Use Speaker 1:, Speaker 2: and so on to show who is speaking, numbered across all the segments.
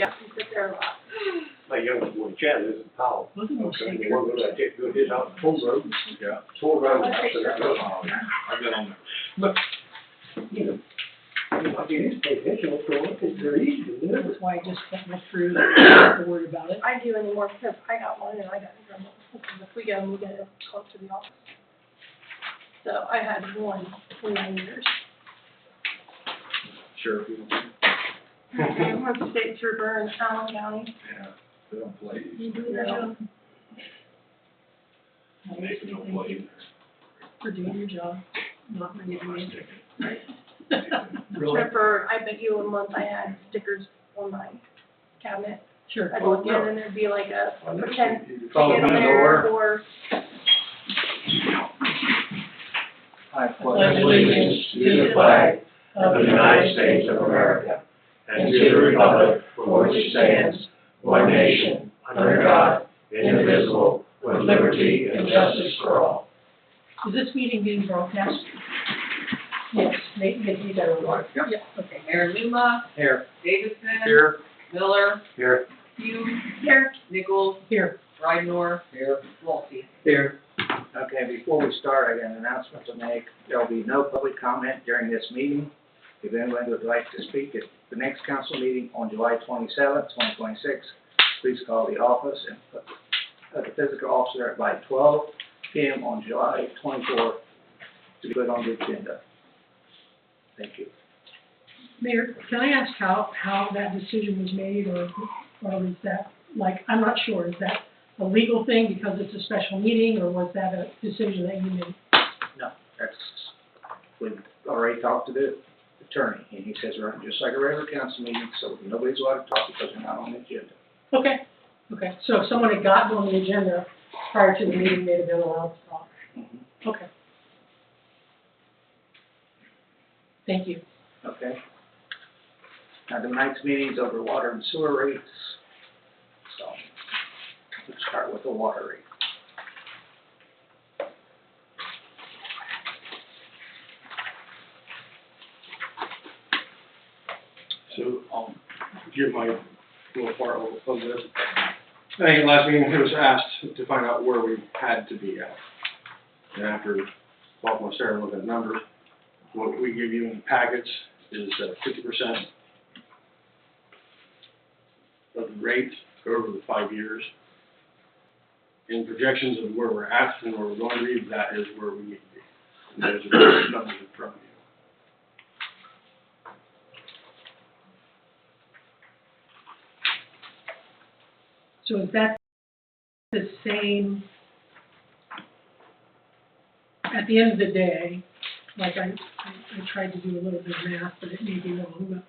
Speaker 1: Yeah, he sits there a lot.
Speaker 2: My youngest boy, Chad, lives in Powell.
Speaker 3: Look at him
Speaker 2: Okay,
Speaker 3: shake
Speaker 2: the
Speaker 3: her.
Speaker 2: one that I take to his house, Full Road.
Speaker 4: Yeah.
Speaker 2: Full Road.
Speaker 1: I'll take her.
Speaker 4: I've been on there.
Speaker 2: You know, I can take his, he'll throw it, because they're easy to deliver.
Speaker 3: That's why I just cut my through, I don't have to worry about it.
Speaker 1: I do anymore because I got one and I got in trouble. Because if we get them, we get it close to the office. So I had one for 9 years.
Speaker 4: Sure.
Speaker 1: I was a state trooper in Allen County.
Speaker 4: Yeah, they don't play.
Speaker 3: You do that job.
Speaker 4: Nathan don't play either.
Speaker 3: For doing your job, not my name.
Speaker 2: Really?
Speaker 1: For, I bet you a month I had stickers on my cabinet.
Speaker 3: Sure.
Speaker 1: I'd look in and there'd be like a pretend
Speaker 2: Follow
Speaker 1: ticket
Speaker 2: the
Speaker 1: there
Speaker 2: door.
Speaker 1: or
Speaker 5: I
Speaker 3: pledge allegiance to the flag of the United States of America and to the republic for which it stands, one nation, under God, indivisible, with liberty and justice for all. Is this meeting being broadcast? Yes, make you better watch.
Speaker 5: Yep.
Speaker 3: Yeah, okay.
Speaker 6: Mayor Luma,
Speaker 5: Here.
Speaker 6: Davidson,
Speaker 5: Here.
Speaker 6: Miller,
Speaker 5: Here.
Speaker 6: Hume,
Speaker 1: here.
Speaker 6: Nichols,
Speaker 3: Here,
Speaker 6: Rydnor,
Speaker 5: Here.
Speaker 6: Wolfie.
Speaker 5: Here. Okay, before we start, I got an announcement to make. There'll be no public comment during this meeting. If anyone would like to speak at the next council meeting on July 27th, 2026, please call the office and put the physical officer by 12 p.m. on July 24th to be put on the agenda. Thank you.
Speaker 3: Mayor, can I ask how that decision was made, or is that, like, I'm not sure, is that a legal thing because it's a special meeting, or was that a decision that you made?
Speaker 5: No, that's, we've already talked to the attorney, and he says, right, just like a regular council meeting, so nobody's allowed to talk because they're not on the agenda.
Speaker 3: Okay, okay, so if someone had gotten on the agenda prior to the meeting, they'd have been allowed to talk. Okay. Thank you.
Speaker 5: Okay. Now, tonight's meeting's over water and sewer rates. So, let's start with the water rate.
Speaker 2: So I'll give my little part of this. I think last meeting it was asked to find out where we had to be at. And after talking with Sarah, looking at numbers, what we give you in the packets is 50% of the rate over the 5 years. In projections of where we're at and where we're going to be, that is where we need to be. And those are the numbers in front of you.
Speaker 3: So is that the same, at the end of the day, like I tried to do a little bit of math, but it may be wrong,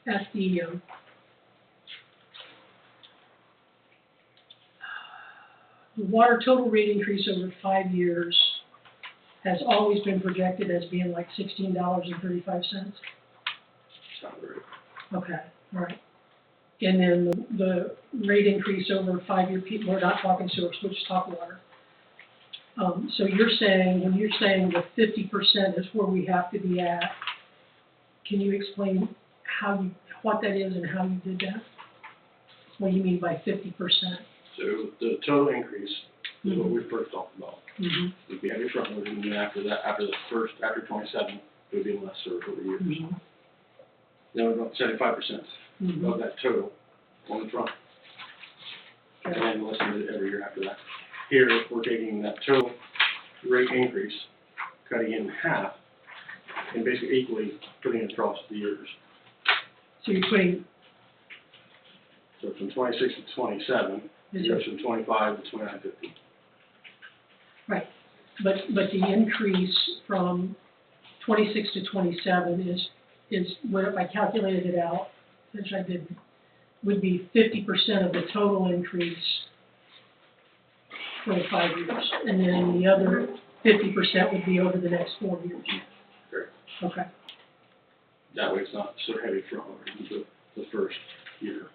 Speaker 3: but at the, the water total rate increase over 5 years has always been projected as being like $16.35.
Speaker 2: Sound right.
Speaker 3: Okay, all right. And then the rate increase over 5 year, we're not talking sewers, we're just talking water. So you're saying, when you're saying the 50% is where we have to be at, can you explain what that is and how you did that? What do you mean by 50%?
Speaker 2: So the total increase is what we first talked about.
Speaker 3: Mm-hmm.
Speaker 2: Would be heavy front loading, and then after that, after 27, it would be lesser over years.
Speaker 3: Mm-hmm.
Speaker 2: Then we're about 75%
Speaker 3: Mm-hmm.
Speaker 2: of that total on the front.
Speaker 3: Okay.
Speaker 2: And then less than every year after that. Here, we're taking that total rate increase, cutting it in half, and basically equally putting it across the years.
Speaker 3: So you're putting,
Speaker 2: So from 26 to 27, it goes from 25 to 29.50.
Speaker 3: right, but the increase from 26 to 27 is where, if I calculated it out, which I did, would be 50% of the total increase for the 5 years. And then the other 50% would be over the next 4 years.
Speaker 2: Correct.
Speaker 3: Okay.
Speaker 2: That way it's not so heavy front loading the first year.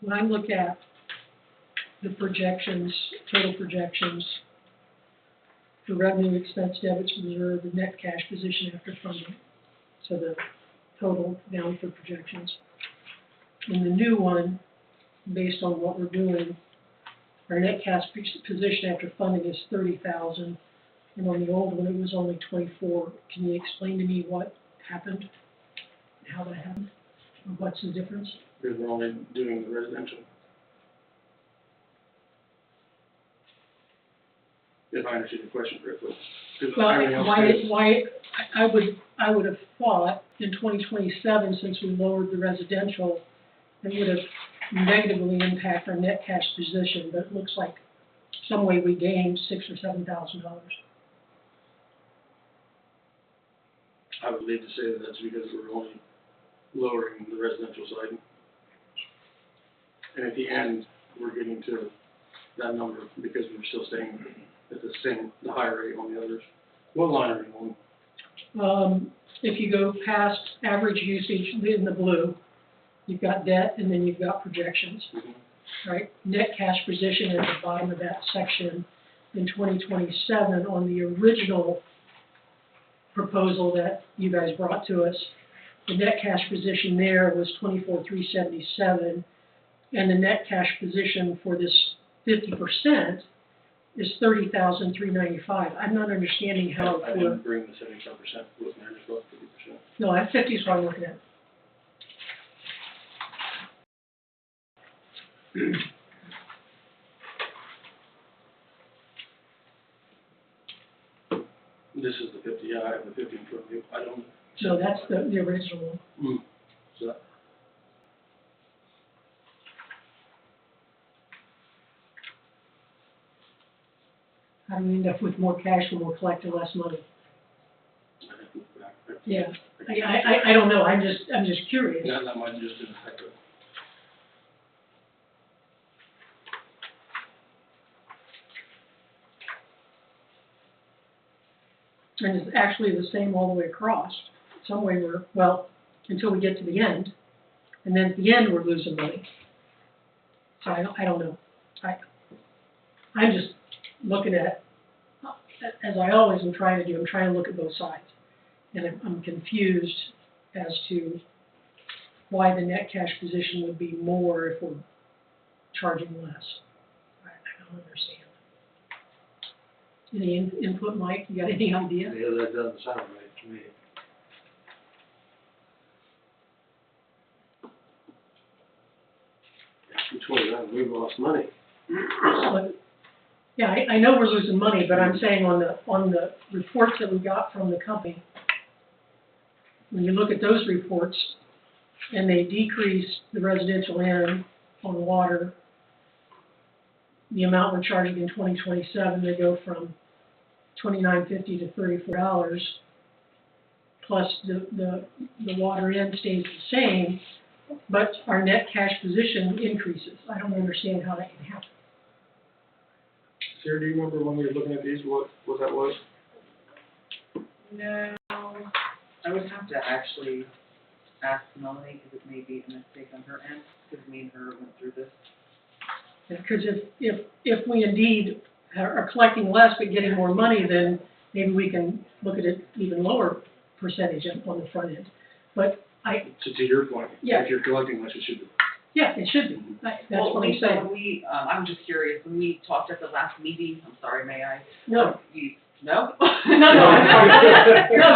Speaker 3: when I look at the projections, total projections, for revenue, expense, debits, reserve, the net cash position after funding, so the total down for projections. In the new one, based on what we're doing, our net cash position after funding is 30,000, and on the old one, it was only 24. Can you explain to me what happened, how that happened, or what's the difference?
Speaker 2: Because we're only doing the residential. If I understood the question correctly. 'Cause
Speaker 3: Well,
Speaker 2: everything else
Speaker 3: I would have thought in 2027, since we lowered the residential, it would have negatively impacted our net cash position, but it looks like some way we gained $6,000 or $7,000.
Speaker 2: I would leave to say that that's because we're only lowering the residential side. And at the end, we're getting to that number because we're still staying at the higher rate on the others. What line are you on?
Speaker 3: If you go past average usage in the blue, you've got debt and then you've got projections, right? Net cash position at the bottom of that section in 2027 on the original proposal that you guys brought to us. The net cash position there was 24,377, and the net cash position for this 50% is 30,395. I'm not understanding how
Speaker 2: I
Speaker 3: we're,
Speaker 2: didn't bring the 75% with me, I just got 50%.
Speaker 3: no, that 50 is what I'm looking at.
Speaker 2: This is the 50, yeah, I have the 50 in front of you. I don't,
Speaker 3: So that's the original one.
Speaker 2: so that,
Speaker 3: How do we end up with more cash when we're collecting less money?
Speaker 2: I have to look back.
Speaker 3: Yeah, I don't know, I'm just curious.
Speaker 2: Yeah, that might just affect it.
Speaker 3: And it's actually the same all the way across. Some way we're, well, until we get to the end, and then at the end, we're losing money. So I don't know. I'm just looking at, as I always am trying to do, I'm trying to look at both sides. And I'm confused as to why the net cash position would be more if we're charging less. I don't understand. Any input, Mike? You got any idea?
Speaker 7: Yeah, that doesn't sound right to me.
Speaker 2: Which way, we've lost money.
Speaker 3: But, yeah, I know we're losing money, but I'm saying on the reports that we got from the company, when you look at those reports, and they decrease the residential end on water, the amount we're charging in 2027, they go from $29.50 to $34, plus the water end stays the same, but our net cash position increases. I don't understand how that can happen.
Speaker 2: Sarah, do you remember when we were looking at these, what that was?
Speaker 6: No, I would have to actually ask Melanie, because it may be a mistake on her end, because me and her went through this.
Speaker 3: Because if we indeed are collecting less but getting more money, then maybe we can look at it even lower percentage on the front end. But
Speaker 2: To your point,
Speaker 3: Yeah.
Speaker 2: if you're collecting less, it should be.
Speaker 3: yeah, it should be. That's
Speaker 6: Well,
Speaker 3: what I'm
Speaker 6: Lisa,
Speaker 3: saying.
Speaker 6: when we, I'm just curious, when we talked at the last meeting, I'm sorry, may I?
Speaker 3: No,
Speaker 6: No?
Speaker 3: no,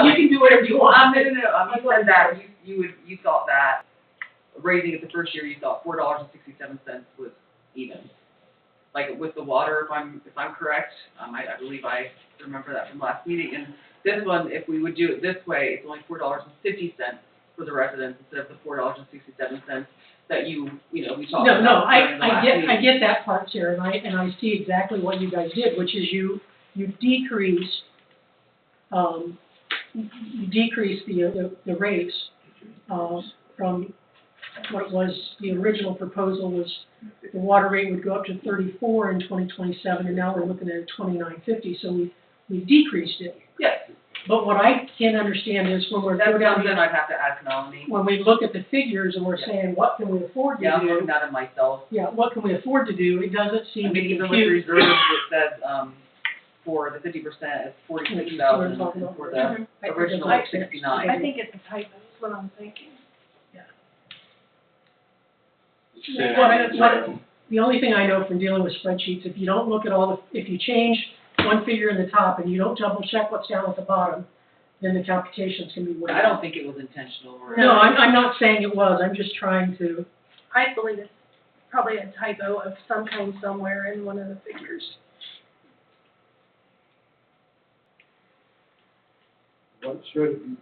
Speaker 3: you can do whatever you
Speaker 6: Well,
Speaker 3: want.
Speaker 6: no, you said that, you thought that raising it the first year, you thought $4.67 was even. Like with the water, if I'm correct, I believe I remember that from last meeting, and this one, if we would do it this way, it's only $4.50 for the residents instead of the $4.67 that we talked
Speaker 3: No,
Speaker 6: about during the last meeting.
Speaker 3: I get that part, Sarah, and I see exactly what you guys did, which is you decreased, the rates, from what was, the original proposal was the water rate would go up to 34 in 2027, and now we're looking at $29.50, so we decreased it.
Speaker 6: Yes,
Speaker 3: But what I can't understand is when we're
Speaker 6: That's
Speaker 3: going down,
Speaker 6: something I'd have to ask Melanie.
Speaker 3: when we look at the figures and we're
Speaker 6: Yeah.
Speaker 3: saying, what can we afford
Speaker 6: Yeah,
Speaker 3: to
Speaker 6: I'm
Speaker 3: do?
Speaker 6: looking at it myself.
Speaker 3: Yeah, what can we afford to do? It doesn't
Speaker 6: I
Speaker 3: seem to
Speaker 6: mean,
Speaker 3: be
Speaker 6: even with
Speaker 3: huge.
Speaker 6: reserves, it says, for the 50% is 46,000, and for the
Speaker 3: Mhm.
Speaker 6: original
Speaker 3: I-
Speaker 6: is 69.
Speaker 1: I think it's a typo, is what I'm thinking.
Speaker 3: The only thing I know from dealing with spreadsheets, if you don't look at all the, if you change one figure in the top and you don't double check what's down at the bottom, then the computations can be way
Speaker 6: I don't
Speaker 3: off.
Speaker 6: think it was intentional or.
Speaker 3: No, I'm not saying it was, I'm just trying to,
Speaker 1: I believe it's probably a typo of some kind somewhere in one of the figures.
Speaker 2: What should be?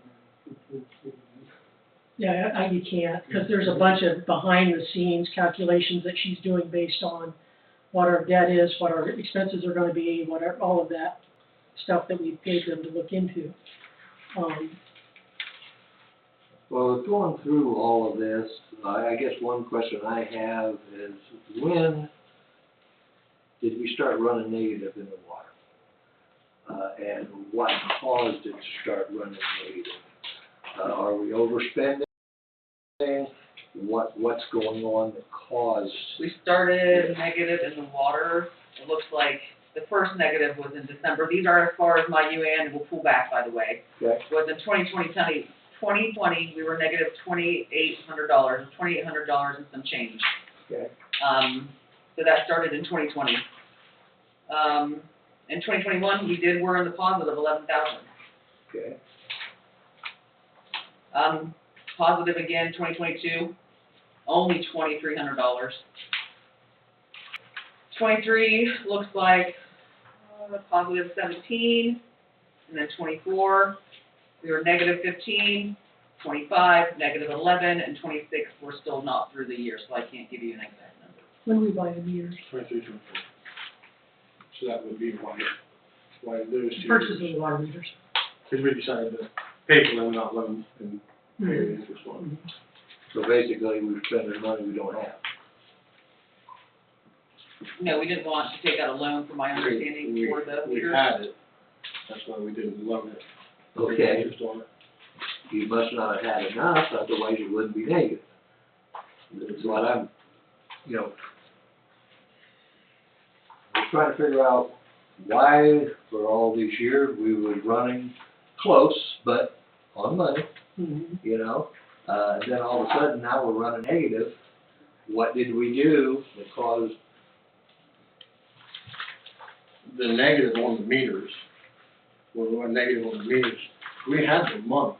Speaker 3: yeah, you can't, because there's a bunch of behind-the-scenes calculations that she's doing based on what our debt is, what our expenses are gonna be, what our, all of that stuff that we paid them to look into.
Speaker 7: Well, going through all of this, I guess one question I have is, when did we start running negative in the water? And what caused it to start running negative? Are we overspending? What's going on that caused?
Speaker 6: We started negative in the water. It looks like the first negative was in December. These are as far as my UAN will pull back, by the way.
Speaker 7: Okay.
Speaker 6: Was in 2020, we were negative $2,800 and some change.
Speaker 7: Okay.
Speaker 6: So that started in 2020. In 2021, we're in the positive 11,000.
Speaker 7: Okay.
Speaker 6: Positive again, 2022, only $2,300. 23 looks like positive 17, and then 24, we were negative 15, 25, negative 11, and 26, we're still not through the year, so I can't give you an exact number.
Speaker 3: when we buy the meters,
Speaker 2: 23, 24. So that would be why those two.
Speaker 3: purchases of water meters.
Speaker 2: Because we decided to pay for them, not loan, and pay the interest on them.
Speaker 7: So basically, we're spending money we don't have.
Speaker 6: No, we didn't want to take out a loan, from my understanding, for the
Speaker 2: We
Speaker 6: meters.
Speaker 2: had it, that's why we didn't loan it.
Speaker 7: Okay.
Speaker 2: Interest on it.
Speaker 7: You must not have had enough, otherwise it wouldn't be negative. That's what I'm, I'm trying to figure out why, for all these years, we were running close, but on money,
Speaker 3: Mhm.
Speaker 7: and then all of a sudden, now we're running negative. What did we do that caused?
Speaker 2: The negative on the meters, when we went negative on the meters, we had the money.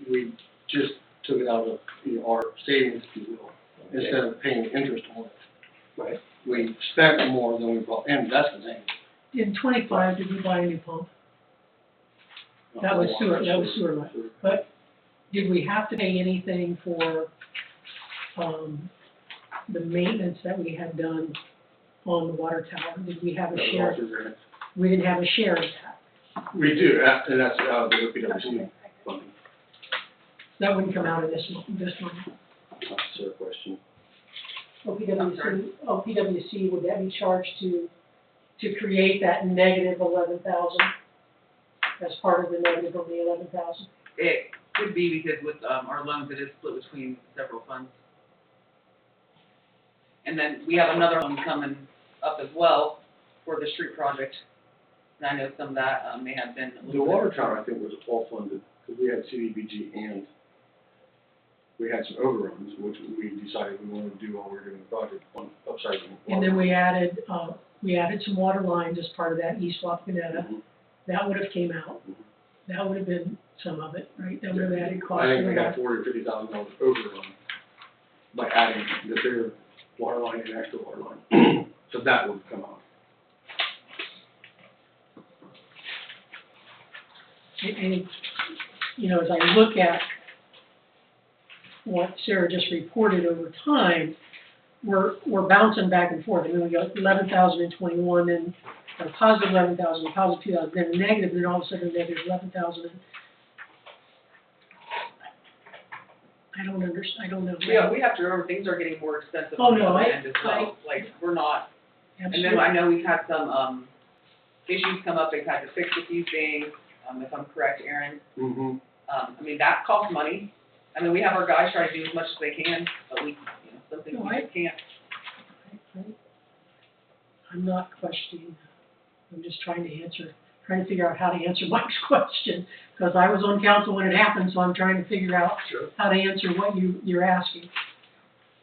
Speaker 2: We just took it out of, our savings, if you will, instead of paying interest on it.
Speaker 7: Right.
Speaker 2: We spent more than we brought in, that's the thing.
Speaker 3: In 25, did we buy a new pump? That was sewer line. But did we have to pay anything for, the maintenance that we had done on the water tower? Did we have a
Speaker 2: That was
Speaker 3: share?
Speaker 2: also there.
Speaker 3: We didn't have a share of that.
Speaker 2: We do, and that's out of the OPWC funding.
Speaker 3: That wouldn't come out of this month.
Speaker 2: That's a question.
Speaker 3: OPWC, would that be charged to create that negative 11,000 as part of the negative of the 11,000?
Speaker 6: It could be because with, our loans, it is split between several funds. And then we have another loan coming up as well for the street project. And I know some of that, may have been a
Speaker 2: The
Speaker 6: little bit.
Speaker 2: water tower, I think, was all funded, because we had CDBG and we had some overruns, which we decided we wanted to do while we were doing the project on upsizing.
Speaker 3: And then we added some water lines as part of that East Wapakoneta.
Speaker 2: Mhm.
Speaker 3: That would have came out. That would have been some of it, right? That would have added cost.
Speaker 2: I think
Speaker 3: to
Speaker 2: we
Speaker 3: the
Speaker 2: had $40,000 or $50,000 overrun by adding the bigger water line and extra water line. So that would come out.
Speaker 3: And, as I look at what Sarah just reported over time, we're bouncing back and forth. I mean, we got 11,000 in 21, then a positive 11,000, positive 2,000, then a negative, then all of a sudden a negative 11,000. I don't know.
Speaker 6: Yeah, we have to remember, things are getting more expensive
Speaker 3: Oh,
Speaker 6: on the
Speaker 3: no,
Speaker 6: other end as well. Like, we're not, and then
Speaker 3: Absolutely.
Speaker 6: I know we've had some, issues come up, they've had to fix a few things. if I'm correct, Aaron.
Speaker 2: Mm-hmm.
Speaker 6: I mean, that costs money. I mean, we have our guys try to do as much as they can, but we, you know, some things
Speaker 3: No,
Speaker 6: we just can't.
Speaker 3: I'm not questioning, I'm just trying to figure out how to answer Mike's question, because I was on council when it happened, so I'm trying to figure out
Speaker 7: Sure.
Speaker 3: how to answer what you're asking,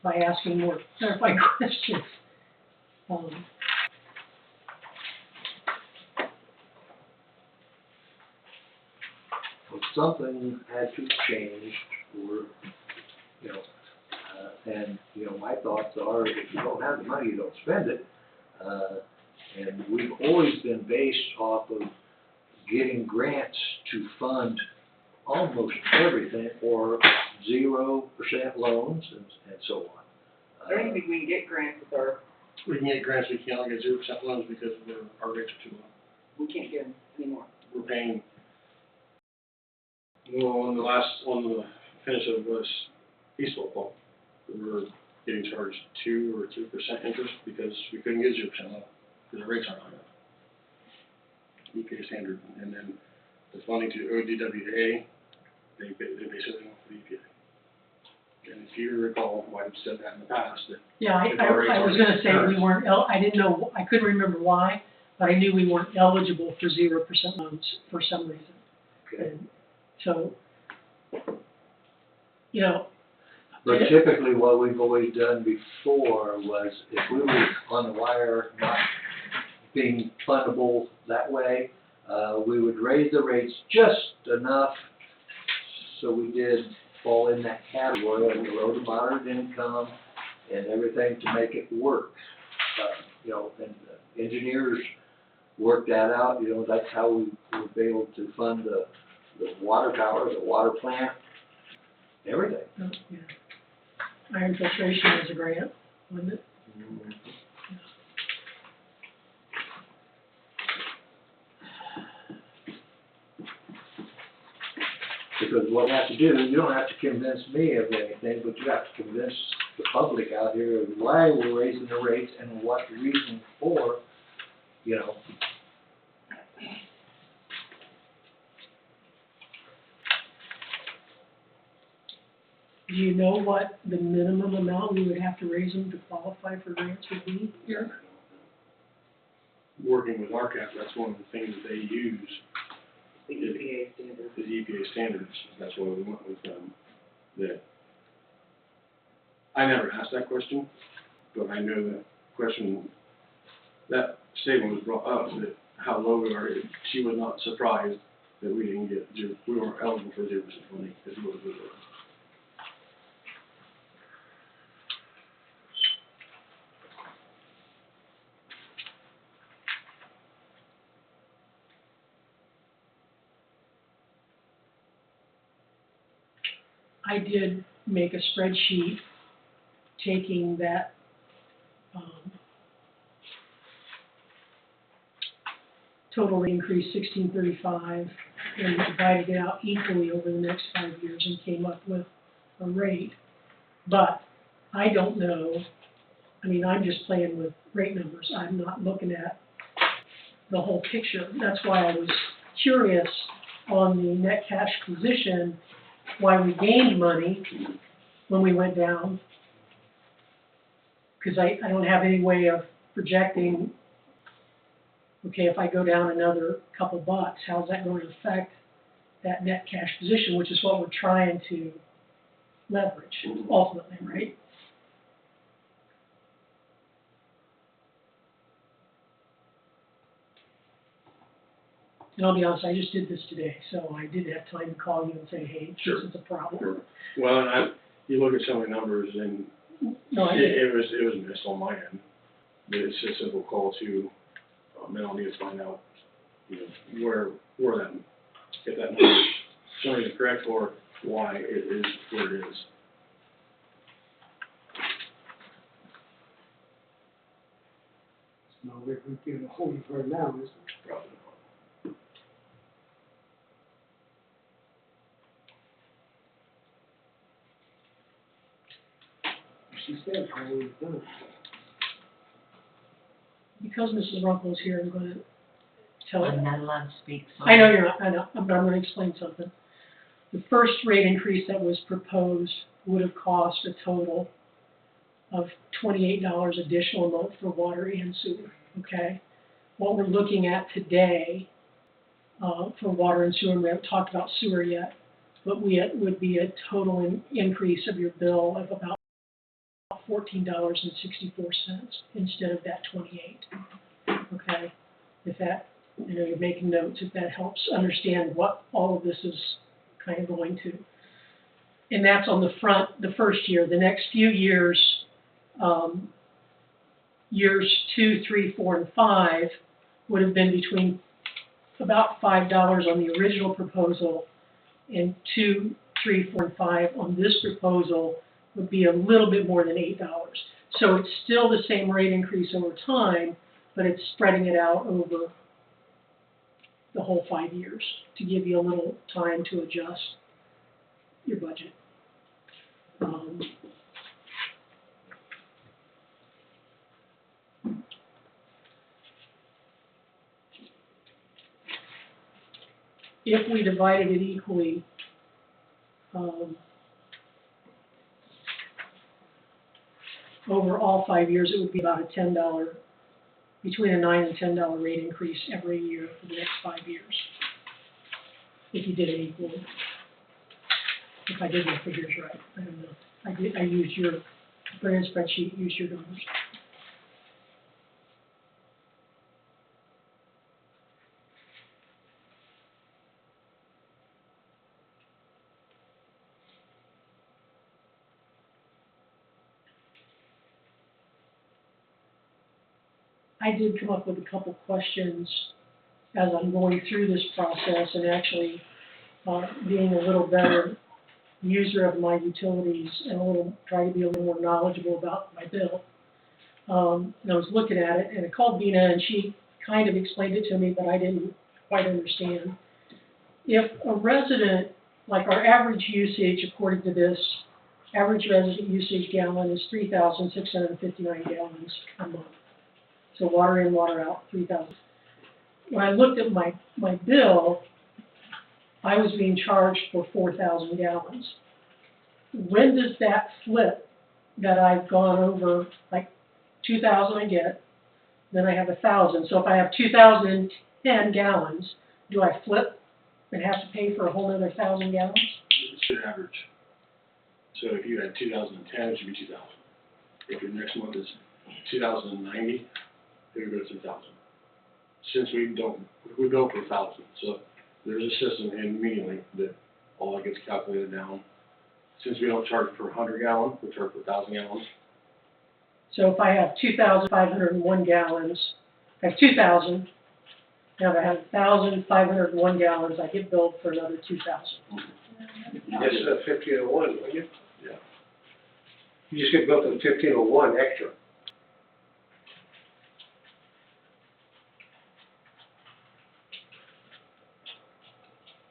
Speaker 3: by asking more clarifying questions.
Speaker 7: Well, something had to change for, you know, and, you know, my thoughts are, if you don't have the money, you don't spend it. And we've always been based off of getting grants to fund almost everything, or 0% loans and so on.
Speaker 6: I don't even think we can get grants with our,
Speaker 2: We can get grants, we can only get 0% loans because our rates are too low.
Speaker 6: we can't get them anymore.
Speaker 2: We're paying, well, on the finish of this East football, we were getting charged 2 or 3% interest because we couldn't get 0% loan, because the rates aren't high enough. EPA standard, and then the funding to ODWA, they basically went for the EPA. And if you recall, I've said that in the past, that
Speaker 3: Yeah, I
Speaker 2: If our rates
Speaker 3: was
Speaker 2: are
Speaker 3: gonna say we
Speaker 2: current.
Speaker 3: weren't, I didn't know, I couldn't remember why, but I knew we weren't eligible for 0% loans for some reason.
Speaker 7: Okay.
Speaker 3: And so, you know,
Speaker 7: But typically, what we've always done before was, if we were on the wire, not being fundable that way, we would raise the rates just enough so we did fall in that category of the low to moderate income and everything to make it work. You know, and engineers worked that out, you know, that's how we would be able to fund the water tower, the water plant, everything.
Speaker 3: yeah. Iron filtration was a grant, wasn't it?
Speaker 7: Because what you have to do, you don't have to convince me of anything, but you have to convince the public out here of why we're raising the rates and what the reason for, you know.
Speaker 3: Do you know what the minimum amount we would have to raise them to qualify for grants would be here?
Speaker 2: working with RCAP, that's one of the things that they use,
Speaker 6: The EPA standard.
Speaker 2: is EPA standards, that's why we went with them. That, I never asked that question, but I know that question, that statement was brought up, that how low we are, she was not surprised that we didn't get we weren't eligible for 0% funding, because we were good.
Speaker 3: I did make a spreadsheet taking that, total rate increase 1635 and divided it out equally over the next 5 years and came up with a rate. But I don't know, I mean, I'm just playing with rate numbers. I'm not looking at the whole picture. That's why I was curious on the net cash position, why we gained money when we went down. Because I don't have any way of projecting, okay, if I go down another couple bucks, how's that going to affect that net cash position, which is what we're trying to leverage ultimately, right? And I'll be honest, I just did this today, so I did have time to call you and say, hey,
Speaker 2: Sure.
Speaker 3: this is a problem.
Speaker 2: Sure. Well, and you look at some of the numbers, and
Speaker 3: No, I
Speaker 2: it was missed on my end. But it's a simple call to, Melanie to find out, you know, where that, if that number is showing is correct, or why it is where it is.
Speaker 8: No, we get a hold of her now, is it?
Speaker 2: Probably not.
Speaker 8: She said how we done.
Speaker 3: Because Mrs. Runkle is here, I'm gonna tell it.
Speaker 9: I'm not allowed to speak, so.
Speaker 3: I know you're not, I know, but I'm gonna explain something. The first rate increase that was proposed would have cost a total of $28 additional a month for water and sewer, okay? What we're looking at today, for water and sewer, and we haven't talked about sewer yet, but would be a total increase of your bill of about $14.64 instead of that 28, okay? If that, I know you're making notes, if that helps understand what all of this is kind of going to. And that's on the first year. The next few years, years 2, 3, 4, and 5 would have been between about $5 on the original proposal, and 2, 3, 4, and 5 on this proposal would be a little bit more than $8. So it's still the same rate increase over time, but it's spreading it out over the whole 5 years to give you a little time to adjust your budget. If we divided it equally, over all 5 years, it would be about a $10, between a $9 and $10 rate increase every year for the next 5 years. If you did it equally. If I did my figures right, I don't know. I used your, put in a spreadsheet, used your numbers. I did come up with a couple questions as I'm going through this process and actually being a little better user of my utilities and try to be a little more knowledgeable about my bill. And I was looking at it, and I called Dina, and she kind of explained it to me, but I didn't quite understand. If a resident, like our average usage, according to this, average resident usage gallon is 3,659 gallons a month. So water in, water out, 3,000. When I looked at my bill, I was being charged for 4,000 gallons. When does that flip that I've gone over, like 2,000 I get, then I have 1,000. So if I have 2,010 gallons, do I flip and have to pay for a whole other 1,000 gallons?
Speaker 2: It should average. So if you had 2010, it should be 2,000. If your next month is 2,090, it would go to 2,000. Since we go for 1,000, so there's a system immediately that all that gets calculated down. Since we don't charge per 100 gallon, we charge per 1,000 gallons.
Speaker 3: So if I have 2,501 gallons, I have 2,000. Now if I have 1,501 gallons, I get billed for another 2,000.
Speaker 7: That's 1,501, wouldn't you?
Speaker 2: Yeah.
Speaker 7: You just get billed for 1,501 extra.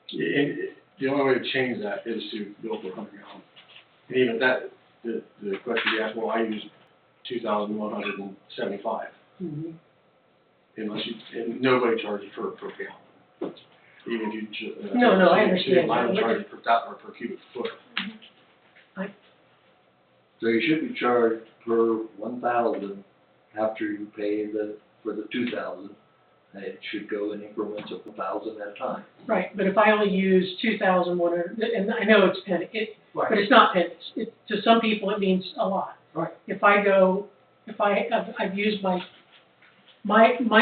Speaker 2: And the only way to change that is to bill for 100 gallons. And even that, the question you asked, well, I use 2,175.
Speaker 3: Mm-hmm.
Speaker 2: Unless and nobody charges per gallon. Even if you
Speaker 3: No, I understand.
Speaker 2: I don't charge per per cubic foot.
Speaker 7: So you should be charged per 1,000 after you pay for the 2,000. And it should go in increments of 1,000 at a time.
Speaker 3: Right, but if I only use 2,100, and I know it's penny,
Speaker 7: Right.
Speaker 3: but it's not pennies. To some people, it means a lot.
Speaker 7: Right.
Speaker 3: I've used my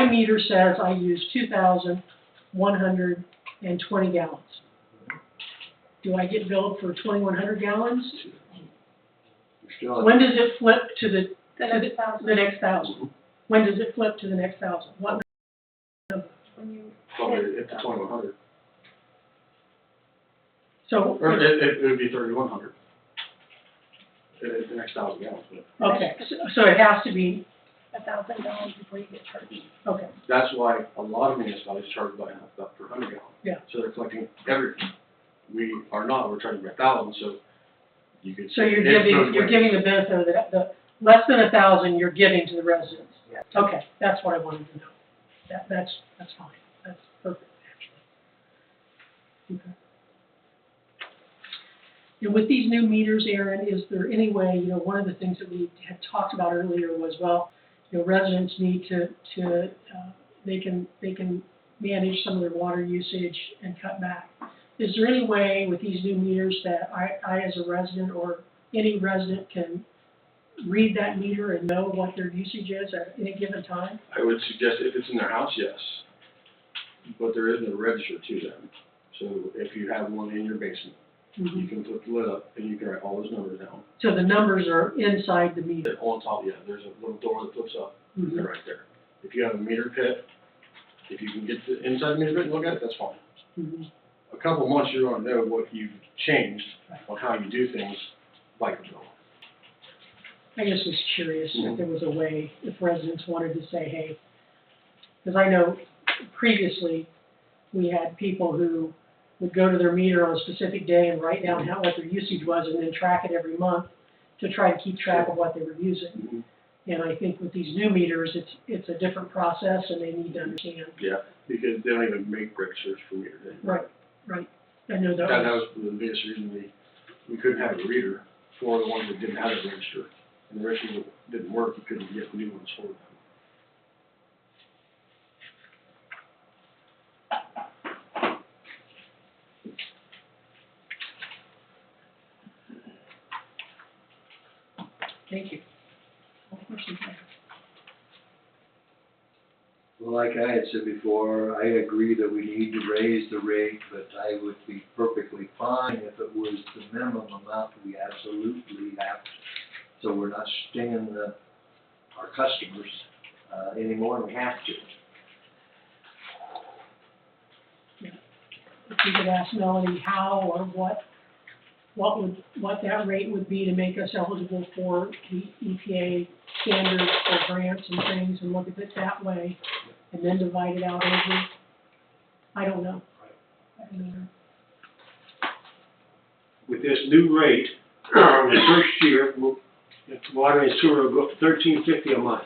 Speaker 3: meter says I use 2,120 gallons. Do I get billed for 2,100 gallons?
Speaker 7: You're still
Speaker 3: When does it flip to the
Speaker 1: next 1,000.
Speaker 3: the next 1,000? When does it flip to the next 1,000? What?
Speaker 1: When you
Speaker 2: Probably at the 2,100.
Speaker 3: So,
Speaker 2: Or it would be 3,100. The next 1,000 gallons. But
Speaker 3: okay, so it has to be,
Speaker 1: 1,000 gallons before you get charged.
Speaker 3: okay,
Speaker 2: that's why a lot of municipalities charge by up per 100 gallon.
Speaker 3: Yeah.
Speaker 2: So they're collecting everything. We are not, we're charging by 1,000, so you could.
Speaker 3: so you're
Speaker 2: it's both
Speaker 3: giving
Speaker 2: ways.
Speaker 3: the benefit of the less than 1,000 you're giving to the residents.
Speaker 5: Yeah.
Speaker 3: Okay, that's what I wanted to know. That's fine. Okay. And with these new meters, Aaron, is there any way, one of the things that we had talked about earlier was, well, residents need they can manage some of their water usage and cut back. Is there any way with these new meters that I as a resident or any resident can read that meter and know what their usage is at any given time?
Speaker 2: I would suggest if it's in their house, yes. But there isn't a register to them. So if you have one in your basement, you can put the lid up and you can write all those numbers down.
Speaker 3: So the numbers are inside the meter?
Speaker 2: They're on top, yeah, there's a little door that flips up,
Speaker 3: Mhm.
Speaker 2: they're right there. If you have a meter pit, if you can get the inside the meter pit and look at it, that's fine.
Speaker 3: Mhm.
Speaker 2: A couple of months, you're gonna know what you've changed on how you do things, like a bill.
Speaker 3: I just was curious if there was a way, if residents wanted to say, hey, because I know previously we had people who would go to their meter on a specific day and write down what their usage was and then track it every month to try to keep track of what they were using. And I think with these new meters, it's a different process and they need to understand.
Speaker 2: Yeah, because they don't even make registers for meters anymore.
Speaker 3: Right. I know that
Speaker 2: That
Speaker 3: was,
Speaker 2: was the biggest reason we couldn't have a reader for the ones that didn't have a register. And the register didn't work, you couldn't get new ones for them.
Speaker 3: thank you. All questions I have.
Speaker 7: Well, like I had said before, I agree that we need to raise the rate, but I would be perfectly fine if it was the minimum amount we absolutely have, so we're not stinging our customers, any more than we have to.
Speaker 3: If you could ask Melanie how or what that rate would be to make us eligible for the EPA standards for grants and things, and look at it that way, and then divide it out over, I don't know.
Speaker 8: With this new rate, the first year, water and sewer will go $13.50 a month.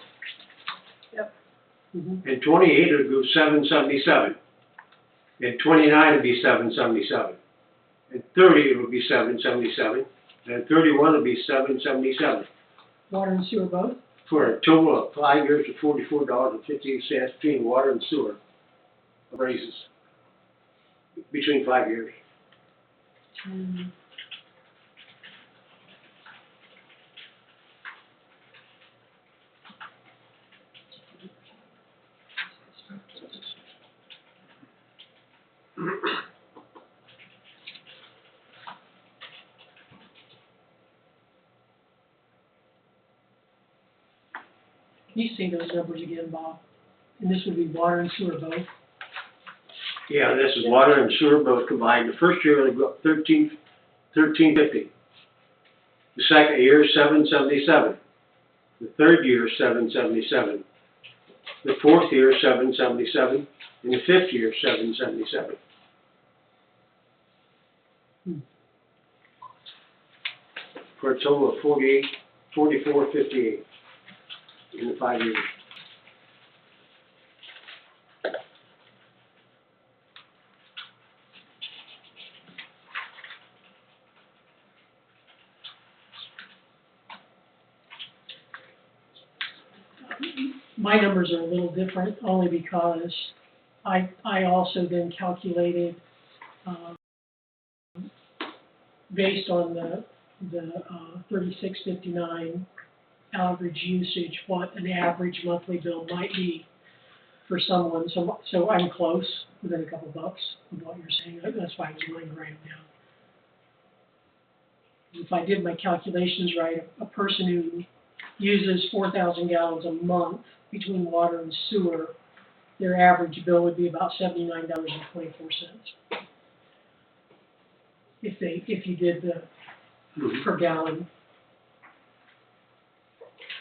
Speaker 3: Mhm.
Speaker 8: In 28, it'll go $7.77. In 29, it'll be $7.77. In 30, it'll be $7.77. And 31, it'll be $7.77.
Speaker 3: Water and sewer both?
Speaker 8: For a total of 5 years of $44.58 between water and sewer raises. Between 5 years.
Speaker 3: Mm. Can you see those numbers again, Bob? And this would be water and sewer both?
Speaker 8: Yeah, this is water and sewer both combined. The first year it'll go up $13.50. The second year, $7.77. The third year, $7.77. The fourth year, $7.77. And the fifth year, $7.77. For a total of $44.58 in the 5 years.
Speaker 3: My numbers are a little different, only because I also then calculated, based on the 3659 average usage, what an average monthly bill might be for someone, so I'm close, within a couple bucks of what you're saying, that's why I was laying right down. If I did my calculations right, a person who uses 4,000 gallons a month between water and sewer, their average bill would be about $79.24. If you did the per gallon,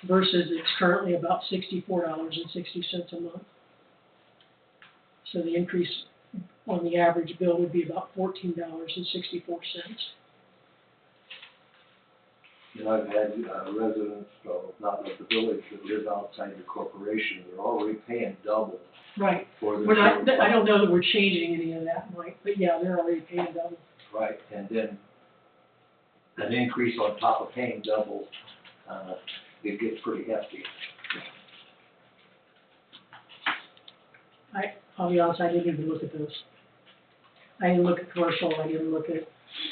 Speaker 3: versus it's currently about $64.60 a month. So the increase on the average bill would be about $14.64.
Speaker 7: You know, I've had, residents, not of the village, that live outside the corporation, they're already paying double
Speaker 3: Right.
Speaker 7: for their.
Speaker 3: We're not,
Speaker 7: sewer
Speaker 3: I don't know that we're changing any of that, Mike, but yeah, they're already paying double.
Speaker 7: Right, and then an increase on top of paying double, it gets pretty hefty.
Speaker 3: I'll be honest, I didn't even look at those. I didn't look at commercial, I didn't look at,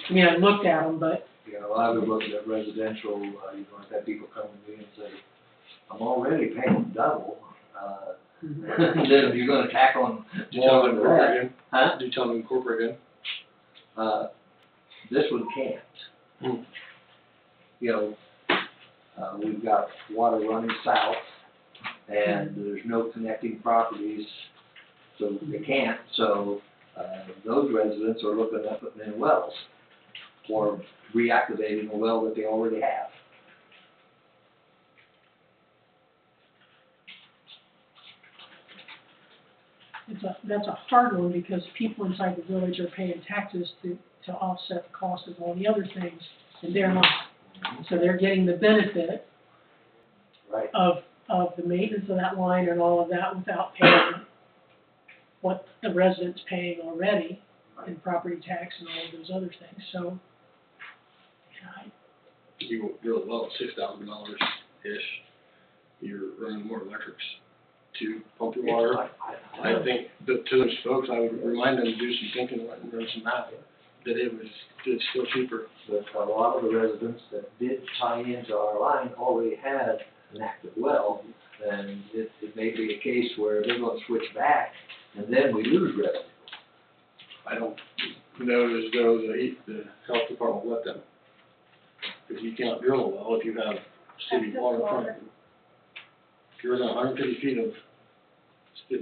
Speaker 3: I mean, I looked at them, but,
Speaker 7: You know, I was looking at residential, you know, I've had people come to me and say, I'm already paying double, and then you're gonna tack on
Speaker 2: Do you tell them to
Speaker 7: more of
Speaker 2: incorporate
Speaker 7: that.
Speaker 2: in?
Speaker 7: Huh?
Speaker 2: Do you tell them to incorporate in?
Speaker 7: This one can't.
Speaker 2: Hmm.
Speaker 7: You know, we've got water running south, and there's no connecting properties, so they can't, so, those residents are looking at putting in wells, or reactivating a well that they already have.
Speaker 3: that's a hard one because people inside the village are paying taxes to offset the cost of all the other things, and they're not. So they're getting the benefit
Speaker 7: Right.
Speaker 3: of the maintenance of that line and all of that without paying what the resident's paying already in property tax and all of those other things, so. Yeah,
Speaker 2: You won't drill a well at $6,000-ish. You're running more electrics to pump your water. I think that to those folks, I would remind them to do some thinking and run some math, that it's still cheaper.
Speaker 7: But a lot of the residents that did tie into our line already had an active well, and it may be a case where they're gonna switch back, and then we lose revenue.
Speaker 2: I don't know as though the health department will let them. Because you can't drill a well if you have city water in front of you. If you're within 150 feet of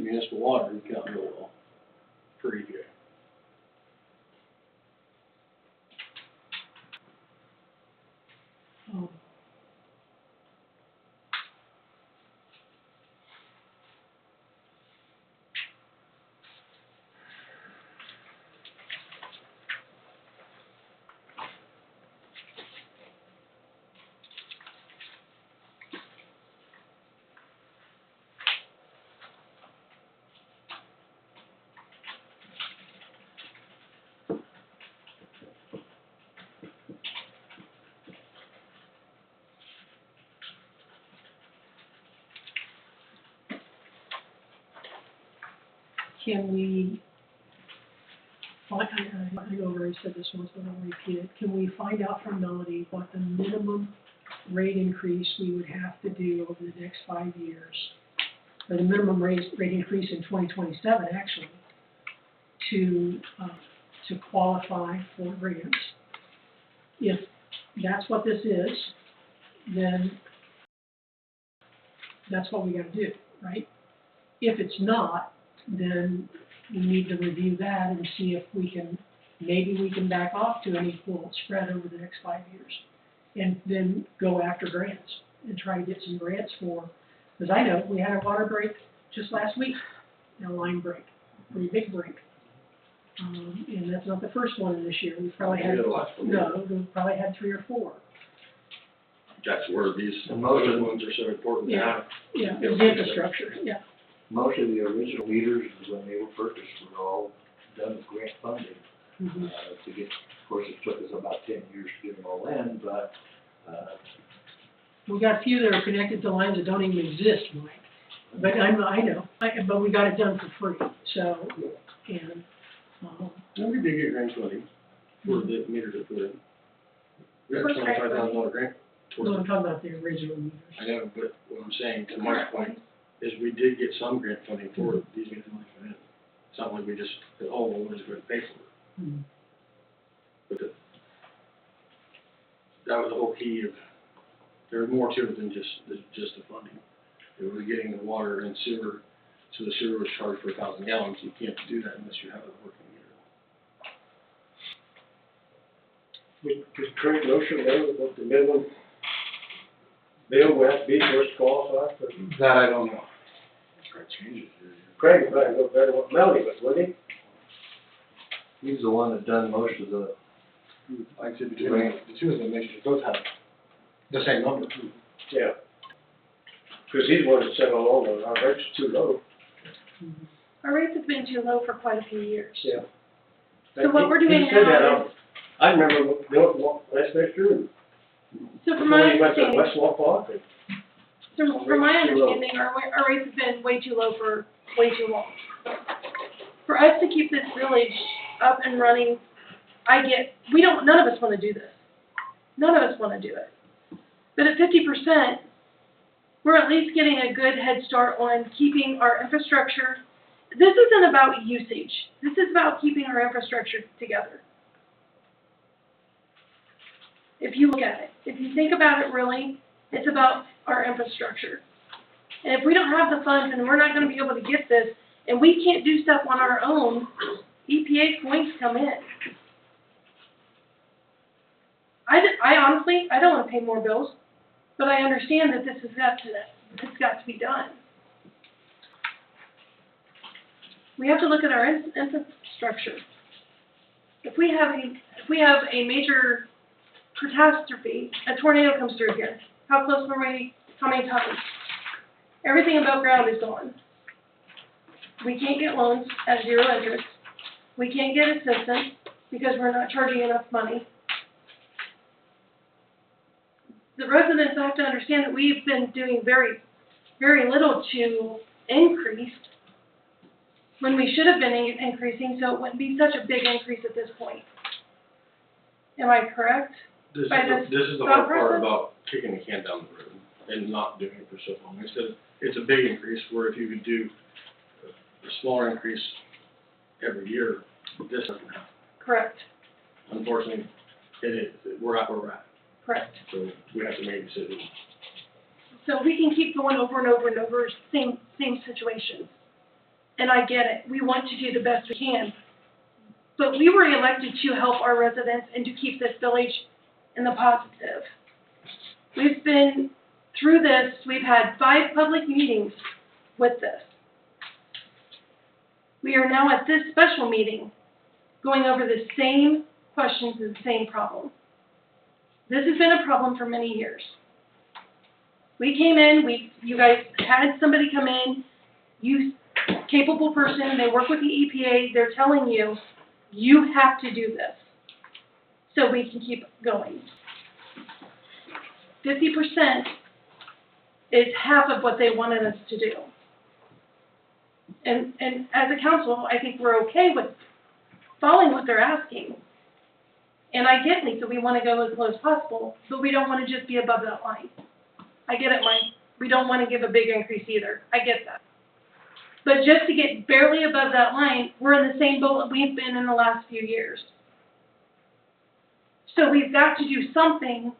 Speaker 2: municipal water, you can't drill a well per EPA.
Speaker 3: Can we, I know I already said this once, but I'll repeat it. Can we find out from Melody what the minimum rate increase we would have to do over the next 5 years? Or the minimum rate increase in 2027, actually, to qualify for grants? If that's what this is, then that's what we gotta do, right? If it's not, then we need to review that and see if maybe we can back off to an equal spread over the next 5 years. And then go after grants and try to get some grants for, because I know we had a water break just last week, a line break, pretty big break. And that's not the first one this year, we've probably had,
Speaker 2: Yeah, the last one.
Speaker 3: no, we've probably had 3 or 4.
Speaker 2: That's where these
Speaker 7: And most of
Speaker 2: other
Speaker 7: them-
Speaker 2: ones are so important to
Speaker 3: Yeah.
Speaker 2: have.
Speaker 3: Yeah, the infrastructure, yeah.
Speaker 7: Most of the original meters, when they were purchased, were all done with grant funding.
Speaker 3: Mhm.
Speaker 7: To get, of course, it took us about 10 years to get them all in, but,
Speaker 3: We got a few that are connected to lines that don't even exist, Mike. But I know, but we got it done for free, so, and,
Speaker 2: And we did get grants funding for the meters that put in. We got a $25,000 grant towards
Speaker 3: no,
Speaker 2: it.
Speaker 3: I'm talking about the original meters.
Speaker 2: I know, but what I'm saying, to Mike's point, is we did get some grant funding for these meters money put in. It's not like we just said, oh, well, we're just going to pay for it.
Speaker 3: Mhm.
Speaker 2: But that was the whole key of, there was more to it than just the funding. It was getting the water and sewer, so the sewer was charged for 1,000 gallons. You can't do that unless you have a working meter.
Speaker 8: Does current motion there about the minimum bill would have to be for us to qualify for?
Speaker 2: That I don't know. Try to change it.
Speaker 8: Craig probably know better what Melody was, wouldn't
Speaker 7: he's the one that done most of the,
Speaker 2: Like I said, between the two of them, they should both have The same number.
Speaker 8: Yeah. Because he's one that said all along, our rate's too low.
Speaker 1: Our rates have been too low for quite a few years.
Speaker 8: Yeah.
Speaker 1: So what we're doing
Speaker 8: He said that,
Speaker 1: now is,
Speaker 8: I remember going last year,
Speaker 1: so from my
Speaker 8: before he went to
Speaker 1: understanding,
Speaker 8: West Walk Park, and
Speaker 1: so from my
Speaker 8: Rates too low.
Speaker 1: understanding, our rates have been way too low for way too long. For us to keep this village up and running, none of us wanna do this. None of us wanna do it. But at 50%, we're at least getting a good head start on keeping our infrastructure. This isn't about usage. This is about keeping our infrastructure together. If you look at it, if you think about it really, it's about our infrastructure. And if we don't have the funds and we're not gonna be able to get this, and we can't do stuff on our own, EPA's going to come in. I honestly, I don't wanna pay more bills, but I understand that this has got to be done. We have to look at our infrastructure. If we have a major catastrophe, a tornado comes through here, how close were we, how many times? Everything above ground is gone. We can't get loans at 0 interest. We can't get assistance because we're not charging enough money. The residents have to understand that we've been doing very, very little to increase when we should have been increasing, so it wouldn't be such a big increase at this point. Am I correct?
Speaker 2: This
Speaker 1: By this
Speaker 2: is the
Speaker 1: thought
Speaker 2: hard part
Speaker 1: process?
Speaker 2: about kicking the can down the road and not doing it for so long. It's a big increase where if you could do a smaller increase every year, this doesn't happen.
Speaker 1: Correct,
Speaker 2: Unfortunately, it is. We're at where we're at.
Speaker 1: correct.
Speaker 2: So we have to make decisions.
Speaker 1: So we can keep going over and over and over, same situations. And I get it, we want to do the best we can. But we were elected to help our residents and to keep this village in the positive. We've been through this, we've had 5 public meetings with this. We are now at this special meeting, going over the same questions and the same problem. This has been a problem for many years. We came in, you guys had somebody come in, capable person, they work with the EPA, they're telling you, you have to do this, so we can keep going. 50% is half of what they wanted us to do. And as a council, I think we're okay with following what they're asking. And I get, Lisa, we want to go as low as possible, but we don't want to just be above that line. I get it, Mike. We don't want to give a big increase either. I get that. But just to get barely above that line, we're in the same boat that we've been in the last few years. So we've got to do something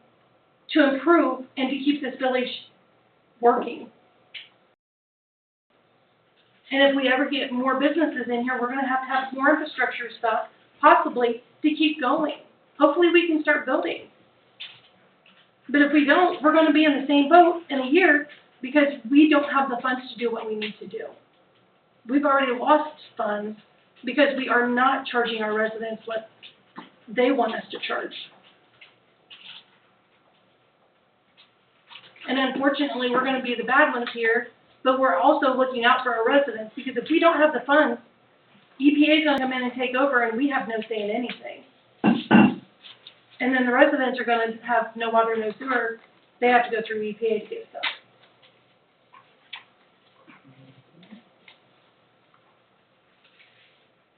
Speaker 1: to improve and to keep this village working. And if we ever get more businesses in here, we're going to have more infrastructure stuff, possibly, to keep going. Hopefully we can start building. But if we don't, we're going to be in the same boat in a year because we don't have the funds to do what we need to do. We've already lost funds because we are not charging our residents what they want us to charge. And unfortunately, we're going to be the bad ones here, but we're also looking out for our residents because if we don't have the funds, EPA is going to come in and take over and we have no say in anything. And then the residents are going to have no water, no sewer. They have to go through EPA to get stuff.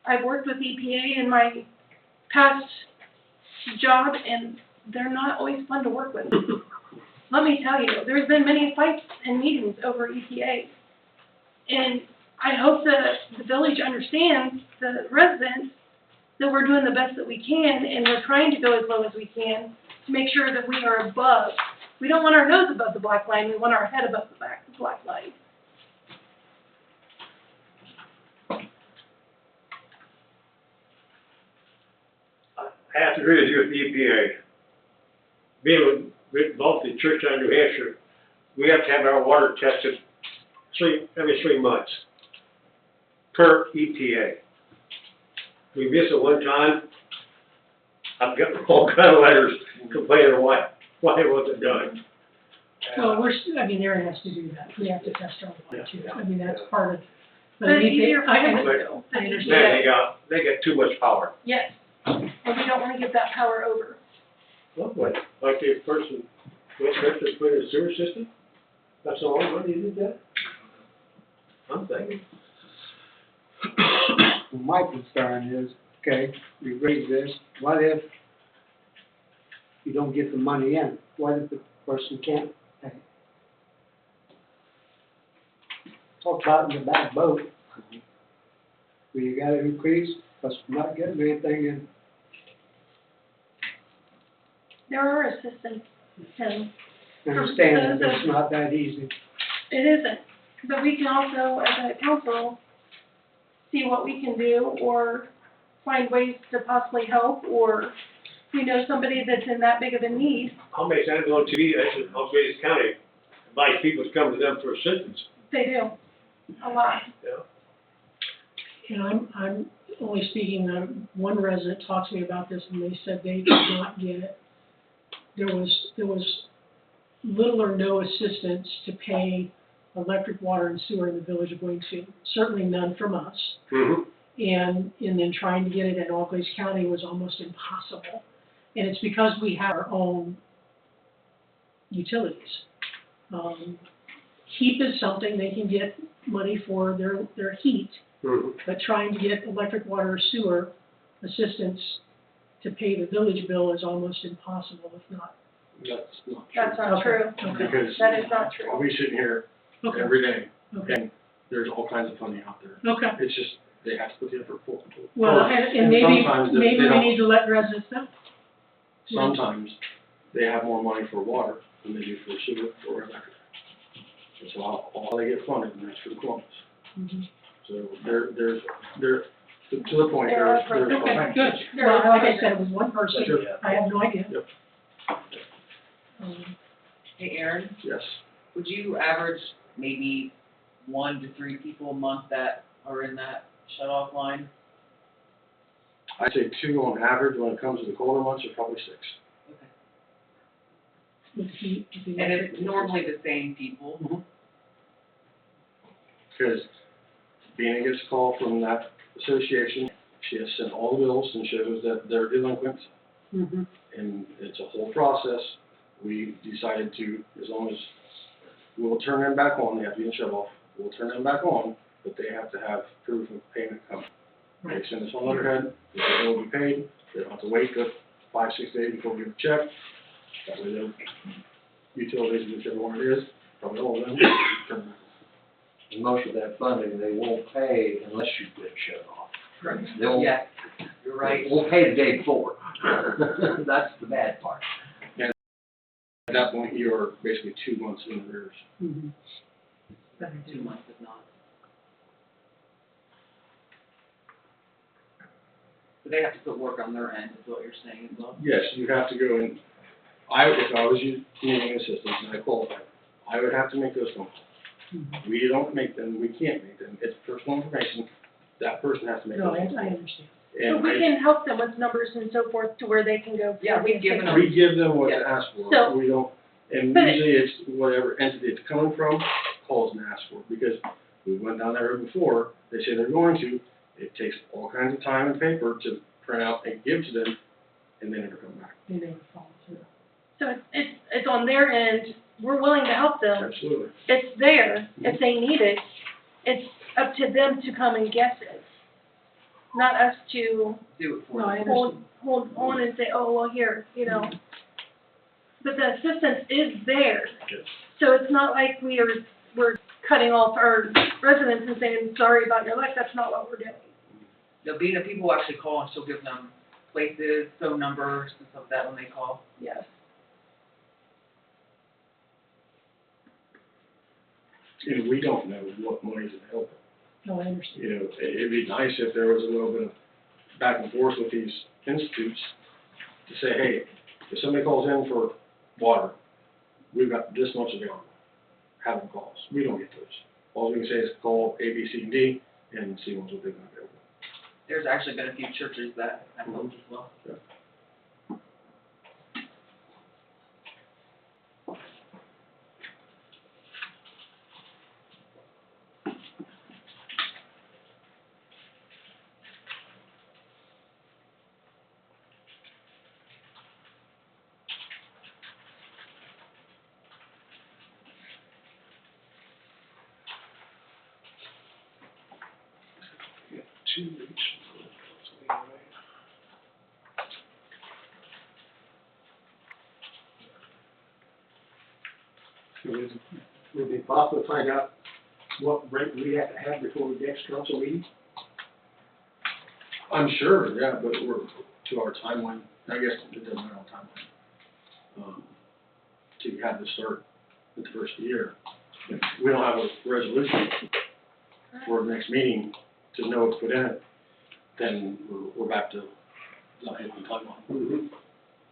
Speaker 1: I've worked with EPA in my past job, and they're not always fun to work with. Let me tell you, there's been many fights and meetings over EPA. And I hope that the village understands, the residents, that we're doing the best that we can, and we're trying to go as low as we can to make sure that we are above. We don't want our nose above the black line, we want our head above the black line.
Speaker 8: I have to agree with you with the EPA. Being with both the church and New Hampshire, we have to have our water tested every 3 months per EPA. We missed it one time, I've got all kind of letters complaining why why it wasn't done.
Speaker 3: Well, I mean, Aaron has to do that, we have to test our line too, I mean, that's
Speaker 8: Yeah.
Speaker 3: part of.
Speaker 1: But it's easier for
Speaker 3: I
Speaker 1: him to
Speaker 3: understand.
Speaker 1: do.
Speaker 3: I
Speaker 8: Man,
Speaker 3: understand.
Speaker 8: they got too much power.
Speaker 1: Yes, and we don't wanna give that power over.
Speaker 8: Well, but like the person, Waynesfield put in a sewer system, that's all, what do you do that? I'm thinking.
Speaker 9: My concern is, okay, we raise this, what if you don't get the money in? What if the person can't pay? Talk about in the back boat. We gotta increase, because we're not getting anything in.
Speaker 1: There are assistants, Tim.
Speaker 9: I understand that it's not that easy.
Speaker 1: It isn't, but we can also, as a council, see what we can do, or find ways to possibly help, or if we know somebody that's in that big of a need,
Speaker 8: How many times on TV, I said, Wayne County, advise people to come to them for assistance,
Speaker 1: they do, a lot.
Speaker 8: you know?
Speaker 3: And I'm only speaking, one resident talked to me about this, and they said they did not get it. There was little or no assistance to pay electric, water, and sewer in the village of Waynesfield, certainly none from us.
Speaker 8: Mm-hmm.
Speaker 3: And then trying to get it in All Glaze County was almost impossible. And it's because we have our own utilities. Heat is something, they can get money for their heat,
Speaker 8: Mm-hmm.
Speaker 3: but trying to get electric, water, or sewer assistance to pay the village bill is almost impossible, if not.
Speaker 2: That's not true.
Speaker 1: That's not true.
Speaker 3: Okay.
Speaker 2: Because
Speaker 1: That is not true.
Speaker 2: we sitting here
Speaker 3: Okay,
Speaker 2: every day,
Speaker 3: okay,
Speaker 2: and there's all kinds of funding out there.
Speaker 3: okay.
Speaker 2: It's just, they have to put the effort forward.
Speaker 3: Well, and maybe,
Speaker 2: sometimes they
Speaker 3: maybe we
Speaker 2: don't.
Speaker 3: need to let residents know.
Speaker 2: Sometimes they have more money for water than they do for sewer or electric. And so all they get funded, and that's for the Columbus.
Speaker 3: Mhm.
Speaker 2: So they're, to the point,
Speaker 1: There are
Speaker 2: there's.
Speaker 3: Okay, good.
Speaker 1: There
Speaker 3: Well,
Speaker 1: are
Speaker 3: like I
Speaker 1: programs.
Speaker 3: said, it was one person,
Speaker 2: Sure.
Speaker 3: I have no idea.
Speaker 2: Yep.
Speaker 6: Hey, Aaron,
Speaker 2: Yes,
Speaker 6: would you average maybe 1 to 3 people a month that are in that shut-off line?
Speaker 2: I'd say 2 on average. When it comes to the colder months, are probably 6.
Speaker 6: Okay.
Speaker 3: With heat, with the
Speaker 6: And
Speaker 3: electric.
Speaker 6: it's normally the same people?
Speaker 2: Because Bina gets a call from that association, she has sent all the bills and shows that they're delinquent,
Speaker 3: Mhm.
Speaker 2: and it's a whole process. We decided to, as long as, we'll turn them back on, they have to be shut off, we'll turn them back on, but they have to have proof of payment coming. They send us on letterhead, the bill will be paid, they don't have to wait till 5-6 days before we get a check. That way the utilities, whichever one it is, probably all of them, turn them back on.
Speaker 7: And most of that funding, they won't pay unless you've been shut off.
Speaker 6: Correct.
Speaker 7: They'll,
Speaker 6: Yes, you're right.
Speaker 7: We'll pay the day before. That's the bad part.
Speaker 2: At that point, you're basically 2 months in arrears.
Speaker 3: Mhm.
Speaker 6: 2 months is not. So they have to put work on their end, is what you're saying as well?
Speaker 2: Yes, you have to go in, if I was needing assistance and I qualified, I would have to make those phone calls.
Speaker 3: Mhm.
Speaker 2: We don't make them, we can't make them, it's personal information, that person has to make
Speaker 3: No,
Speaker 2: those
Speaker 3: I
Speaker 2: phone calls.
Speaker 3: understand.
Speaker 1: So
Speaker 2: And
Speaker 1: we can help them with numbers and so forth to where they can go.
Speaker 6: Yeah, we've given them-
Speaker 2: we give them what to
Speaker 6: Yeah.
Speaker 2: ask for,
Speaker 1: So-
Speaker 2: we don't, and
Speaker 1: But-
Speaker 2: usually it's whatever entity it's coming from, calls and asks for, because we went down that road before, they say they're going to, it takes all kinds of time and paper to print out and give to them, and they never come back.
Speaker 3: They never follow through.
Speaker 1: So it's on their end, we're willing to help them,
Speaker 2: Absolutely.
Speaker 1: it's there, if they need it, it's up to them to come and get it. Not us to
Speaker 6: Do it for
Speaker 3: No, I
Speaker 6: them.
Speaker 3: understand.
Speaker 1: hold on and say, oh, well, here, you know. But the assistance is there,
Speaker 2: Yes.
Speaker 1: so it's not like we're cutting off our residents and saying, sorry about your life, that's not what we're doing.
Speaker 6: There'll be, people actually call and she'll give them places, phone numbers, and stuff like that when they call.
Speaker 1: Yes.
Speaker 2: And we don't know what money's available.
Speaker 3: No, I understand.
Speaker 2: You know, it'd be nice if there was a little bit of back and forth with these institutes to say, hey, if somebody calls in for water, we've got this much available. Have them call us. We don't get those. All we can say is call A, B, C, and D and see what's available.
Speaker 6: There's actually been a few churches that have helped as well.
Speaker 8: Would it be possible to find out what rate we have to have before the next council meeting?
Speaker 2: I'm sure, yeah, but we're 2 hour timeline, I guess it doesn't matter on timeline. To have this start at the first of the year. If we don't have a resolution for the next meeting to know what's put in it, then we're back to not hitting the timeline.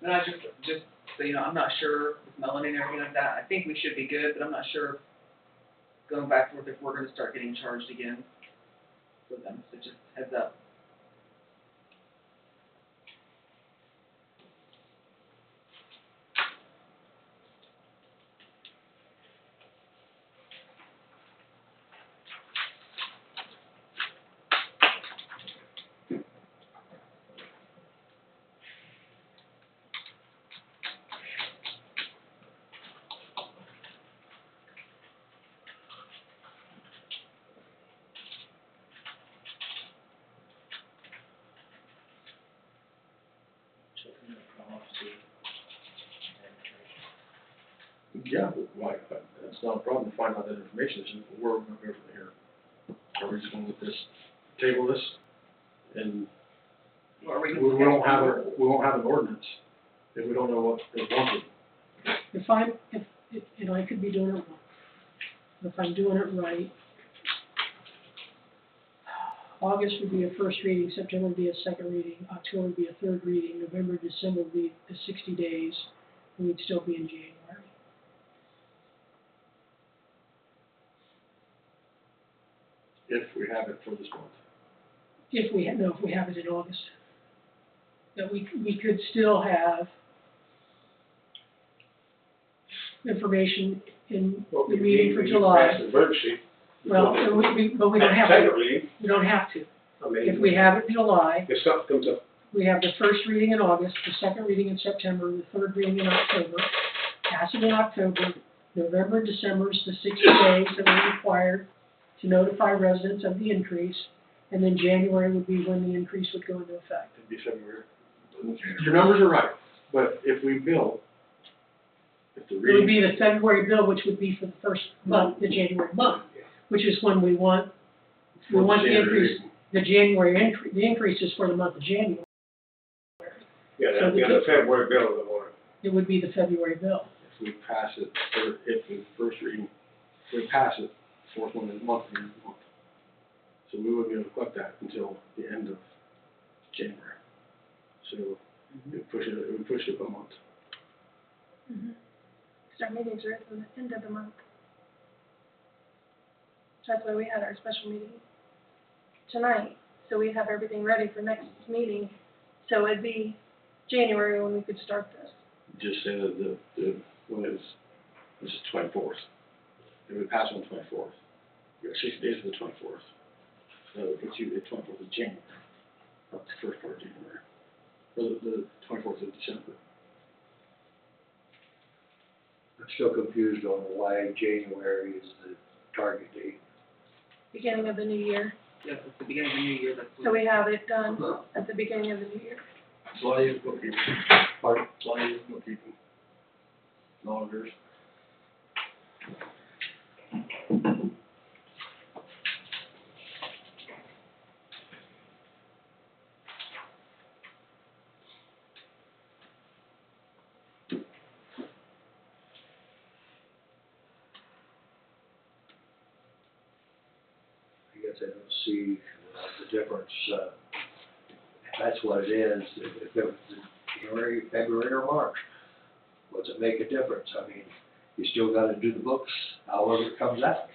Speaker 6: And I just, so you know, I'm not sure with Melanie and everything like that, I think we should be good, but I'm not sure going back forth if we're gonna start getting charged again for them, so just heads up.
Speaker 2: Yeah, why, that's not a problem to find out that information, it's just where we're gonna go from here. Are we just gonna let this, table this, and
Speaker 6: Or we
Speaker 2: we
Speaker 6: can
Speaker 2: won't have an ordinance if we don't know what is wanted.
Speaker 3: And I could be doing it wrong. If I'm doing it right, August would be a first reading, September would be a second reading, October would be a third reading, November, December would be the 60 days, and we'd still be in January.
Speaker 2: If we have it for this month.
Speaker 3: If we have it in August. That we could still have information in the meeting for July.
Speaker 8: Pass the emergency.
Speaker 3: Well, but we don't have to,
Speaker 8: Technically,
Speaker 3: we don't have to.
Speaker 8: I mean.
Speaker 3: If we have it in July,
Speaker 8: If something comes up,
Speaker 3: we have the first reading in August, the second reading in September, the third reading in October. Pass it in October, November, December is the 60 days that we're required to notify residents of the increase, and then January would be when the increase would go into effect.
Speaker 2: It'd be February. Your numbers are right, but if we bill, if the
Speaker 3: It would
Speaker 2: reading,
Speaker 3: be the February bill, which would be for the first month, the January month, which is when we want
Speaker 2: for the
Speaker 3: the
Speaker 2: January
Speaker 3: increase, the January increase, the increase is for the month of January.
Speaker 8: yeah, that'd be on the February bill of the water.
Speaker 3: It would be the February bill.
Speaker 2: if we pass it, or if the first reading, if we pass it, fourth one is month, the end of the month. So we wouldn't be able to collect that until the end of January. So it would push it a month.
Speaker 1: Our meetings are at the end of the month. That's why we had our special meeting tonight, so we'd have everything ready for next meeting. So it'd be January when we could start this.
Speaker 2: Just say that when this is 24th. If we pass on 24th, you got 60 days to the 24th. So it puts you at 24th of January, not the first part of January, or the 24th of December.
Speaker 7: I'm still confused on why January is the target date.
Speaker 1: Beginning of the new year.
Speaker 6: Yes, it's the beginning of the new year, that's.
Speaker 1: So we have it done at the beginning of the new year.
Speaker 2: It's a lot easier bookkeeping.
Speaker 7: Pardon?
Speaker 2: It's a lot easier bookkeeping. Auditors.
Speaker 7: I guess I don't see the difference, if that's what it is, if it was January, February, or March. What's it make a difference? I mean, you still gotta do the books, however it comes out.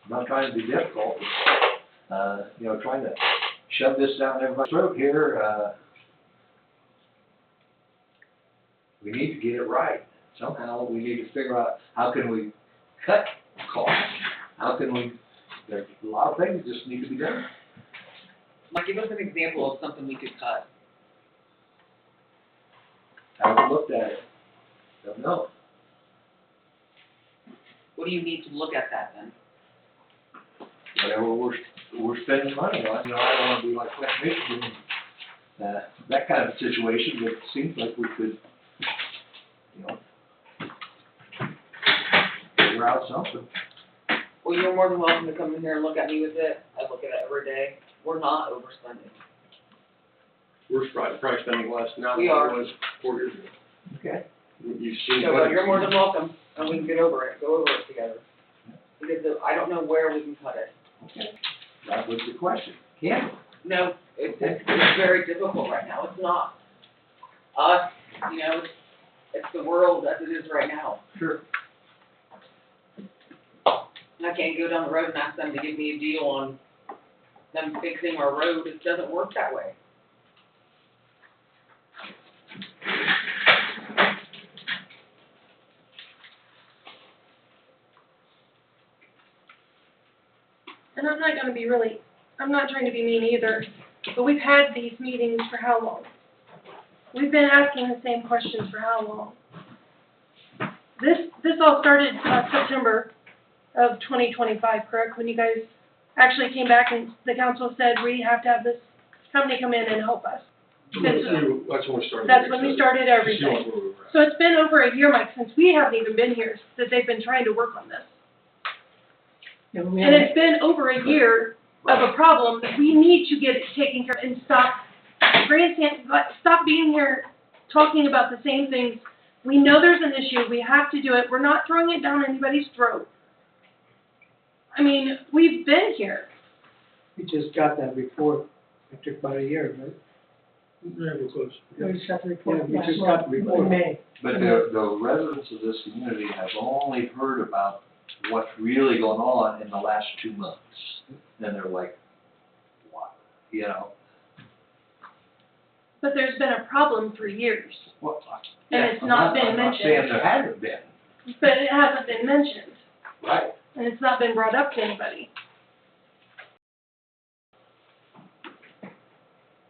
Speaker 7: I'm not trying to be difficult, trying to shove this down everybody's throat here, we need to get it right. Somehow, we need to figure out, how can we cut costs? How can we, there's a lot of things that just need to be done.
Speaker 6: Like, give us an example of something we could cut.
Speaker 7: Haven't looked at it, don't know.
Speaker 6: What do you need to look at that then?
Speaker 7: Whatever we're we're spending money on, I don't wanna be like West Michigan, that kind of situation, but it seems like we could, figure out something.
Speaker 6: Well, you're more than welcome to come in here and look at me with it. I look at it every day. We're not overspending.
Speaker 2: We're probably spending less now than
Speaker 6: We
Speaker 2: we
Speaker 6: are.
Speaker 2: was 4 years ago.
Speaker 7: Okay.
Speaker 2: You've seen.
Speaker 6: So,
Speaker 2: what-
Speaker 6: you're more than welcome, and we can go over it together. Because I don't know where we can cut it.
Speaker 7: Okay. That was the question. Can we?
Speaker 6: No, it's very difficult right now. It's not us, it's the world as it is right now.
Speaker 7: Sure.
Speaker 6: And I can't go down the road and ask them to give me a deal on them fixing our road. It doesn't work that way.
Speaker 1: And I'm not trying to be mean either, but we've had these meetings for how long? We've been asking the same questions for how long? This all started, September of 2025, correct? When you guys actually came back and the council said, we have to have this company come in and help us.
Speaker 2: That's when we started.
Speaker 1: That's when we started
Speaker 2: See
Speaker 1: everything.
Speaker 2: where we were at.
Speaker 1: So it's been over a year, Mike, since we haven't even been here, that they've been trying to work on this.
Speaker 3: And we
Speaker 1: And
Speaker 3: have,
Speaker 1: it's been over a year of a problem that we need to get it taken care of and stop being here talking about the same things. We know there's an issue, we have to do it, we're not throwing it down anybody's throat. I mean, we've been here.
Speaker 9: We just got that report, it took about a year, right?
Speaker 2: Yeah, we're close.
Speaker 3: we just got the report
Speaker 9: Yeah, we
Speaker 3: last
Speaker 9: just got
Speaker 3: month,
Speaker 9: the report.
Speaker 3: in May.
Speaker 7: But the residents of this community have only heard about what's really going on in the last 2 months. And they're like, what,
Speaker 1: But there's been a problem for years,
Speaker 7: what?
Speaker 1: and it's not been
Speaker 7: I'm not saying
Speaker 1: mentioned.
Speaker 7: there hasn't been,
Speaker 1: But it hasn't been mentioned,
Speaker 7: right?
Speaker 1: and it's not been brought up to anybody.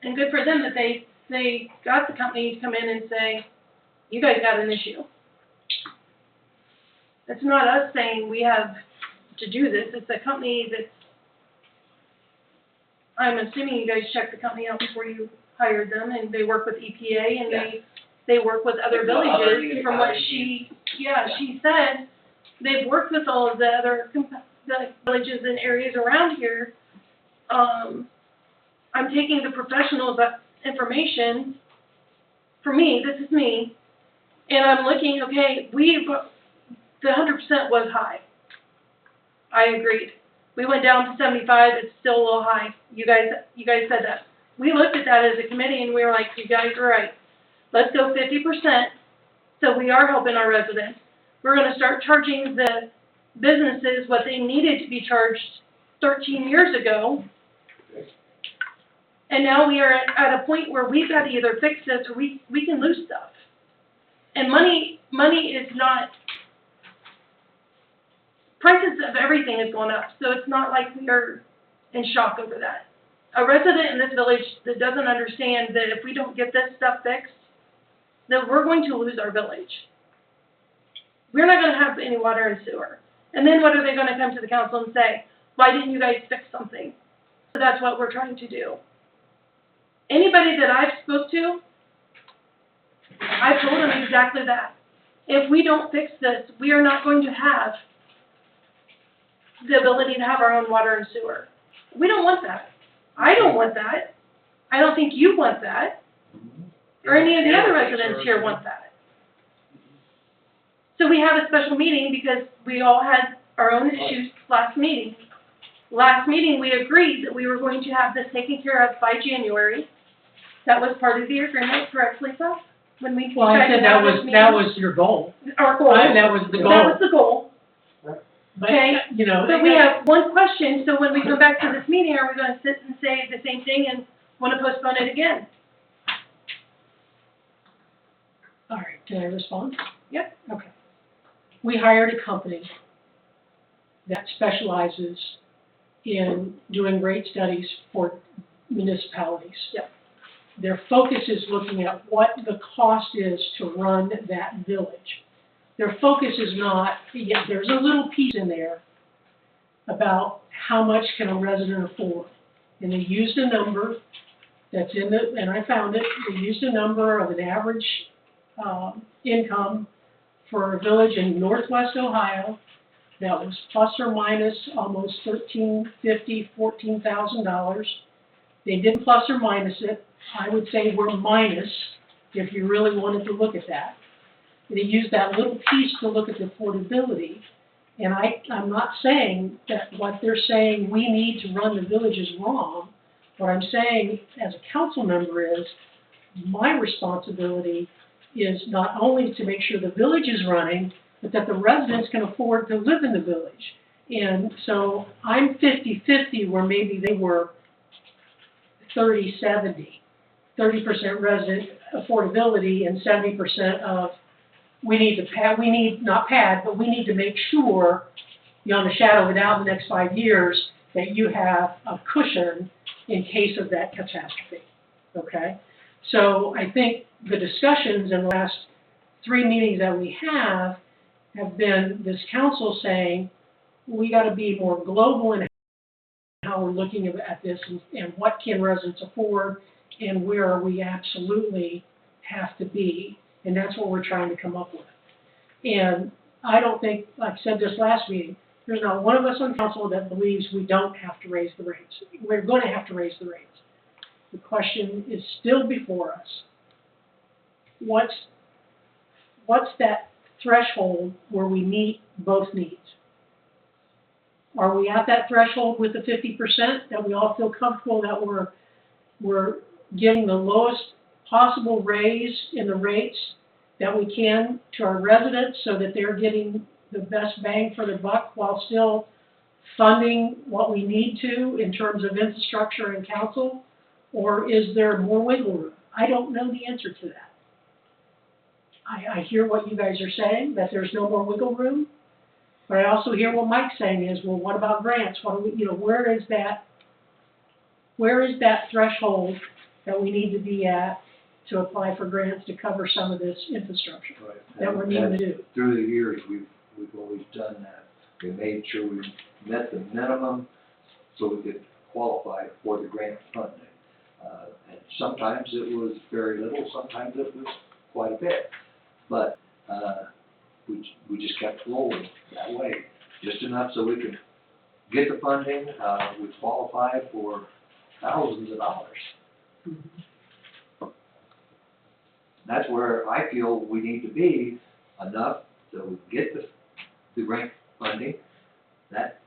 Speaker 1: And good for them that they got the company to come in and say, you guys got an issue. It's not us saying we have to do this, it's a company that's, I'm assuming you guys checked the company out before you hired them, and they work with EPA, and they work with other
Speaker 6: With the other
Speaker 1: villages, from what she said, they've worked with all of the other, the villages and areas around here. I'm taking the professionals' information, for me, this is me, and I'm looking, okay, the 100% was high. I agreed. We went down to 75, it's still a little high. You guys said that. We looked at that as a committee and we were like, you guys are right. Let's go 50%, so we are helping our residents. We're gonna start charging the businesses what they needed to be charged 13 years ago. And now we are at a point where we've got to either fix this or we can lose stuff. And money is not, prices of everything is going up, so it's not like we are in shock over that. A resident in this village that doesn't understand that if we don't get this stuff fixed, that we're going to lose our village. We're not gonna have any water and sewer. And then what are they gonna come to the council and say? Why didn't you guys fix something? So that's what we're trying to do. Anybody that I've spoke to, I've told them exactly that. If we don't fix this, we are not going to have the ability to have our own water and sewer. We don't want that. I don't want that. I don't think you want that, or any of the other residents here want that. So we have a special meeting because we all had our own issues last meeting. Last meeting, we agreed that we were going to have this taken care of by January. That was part of the agreement, correct, Lisa? When we
Speaker 3: Well, I
Speaker 1: decided
Speaker 3: said
Speaker 1: to
Speaker 3: that
Speaker 1: have this
Speaker 3: was,
Speaker 1: meeting?
Speaker 3: that was your goal.
Speaker 1: Our goal.
Speaker 3: That was the
Speaker 1: That
Speaker 3: goal.
Speaker 1: was the goal.
Speaker 3: But,
Speaker 1: Okay. But we
Speaker 3: they got-
Speaker 1: have one question, so when we come back to this meeting, are we gonna sit and say the same thing and wanna postpone it again?
Speaker 3: All right, can I respond?
Speaker 1: Yep.
Speaker 3: Okay. We hired a company that specializes in doing rate studies for municipalities.
Speaker 1: Yep.
Speaker 3: Their focus is looking at what the cost is to run that village. Their focus is not, yeah, there's a little piece in there about how much can a resident afford. And they used a number that's in the, and I found it, they used a number of an average, income for a village in northwest Ohio that was plus or minus almost $14,000. They didn't plus or minus it. I would say we're minus if you really wanted to look at that. They used that little piece to look at the affordability. And I'm not saying that what they're saying we need to run the village is wrong. What I'm saying as a council member is my responsibility is not only to make sure the village is running, but that the residents can afford to live in the village. And so I'm 50-50 where maybe they were 30-70, 30% resident affordability and 70% of we need to pad, we need, not pad, but we need to make sure beyond a shadow of a doubt in the next 5 years that you have a cushion in case of that catastrophe, okay? So I think the discussions in the last 3 meetings that we have been this council saying, we gotta be more global in how we're looking at this and what can residents afford and where we absolutely have to be. And that's what we're trying to come up with. And I don't think, like I said this last meeting, there's not one of us on council that believes we don't have to raise the rates. We're going to have to raise the rates. The question is still before us. What's that threshold where we meet both needs? Are we at that threshold with the 50% that we all feel comfortable that we're getting the lowest possible raise in the rates that we can to our residents so that they're getting the best bang for their buck while still funding what we need to in terms of infrastructure and council? Or is there more wiggle room? I don't know the answer to that. I hear what you guys are saying, that there's no more wiggle room, but I also hear what Mike's saying is, well, what about grants? What do we, where is that threshold that we need to be at to apply for grants to cover some of this infrastructure that we're needing to do?
Speaker 7: Through the years, we've always done that. We made sure we met the minimum so we could qualify for the grant funding. And sometimes it was very little, sometimes it was quite a bit. But we just kept rolling that way, just enough so we could get the funding. We qualify for thousands of dollars.
Speaker 3: Mm-hmm.
Speaker 7: That's where I feel we need to be, enough so we get the grant funding. That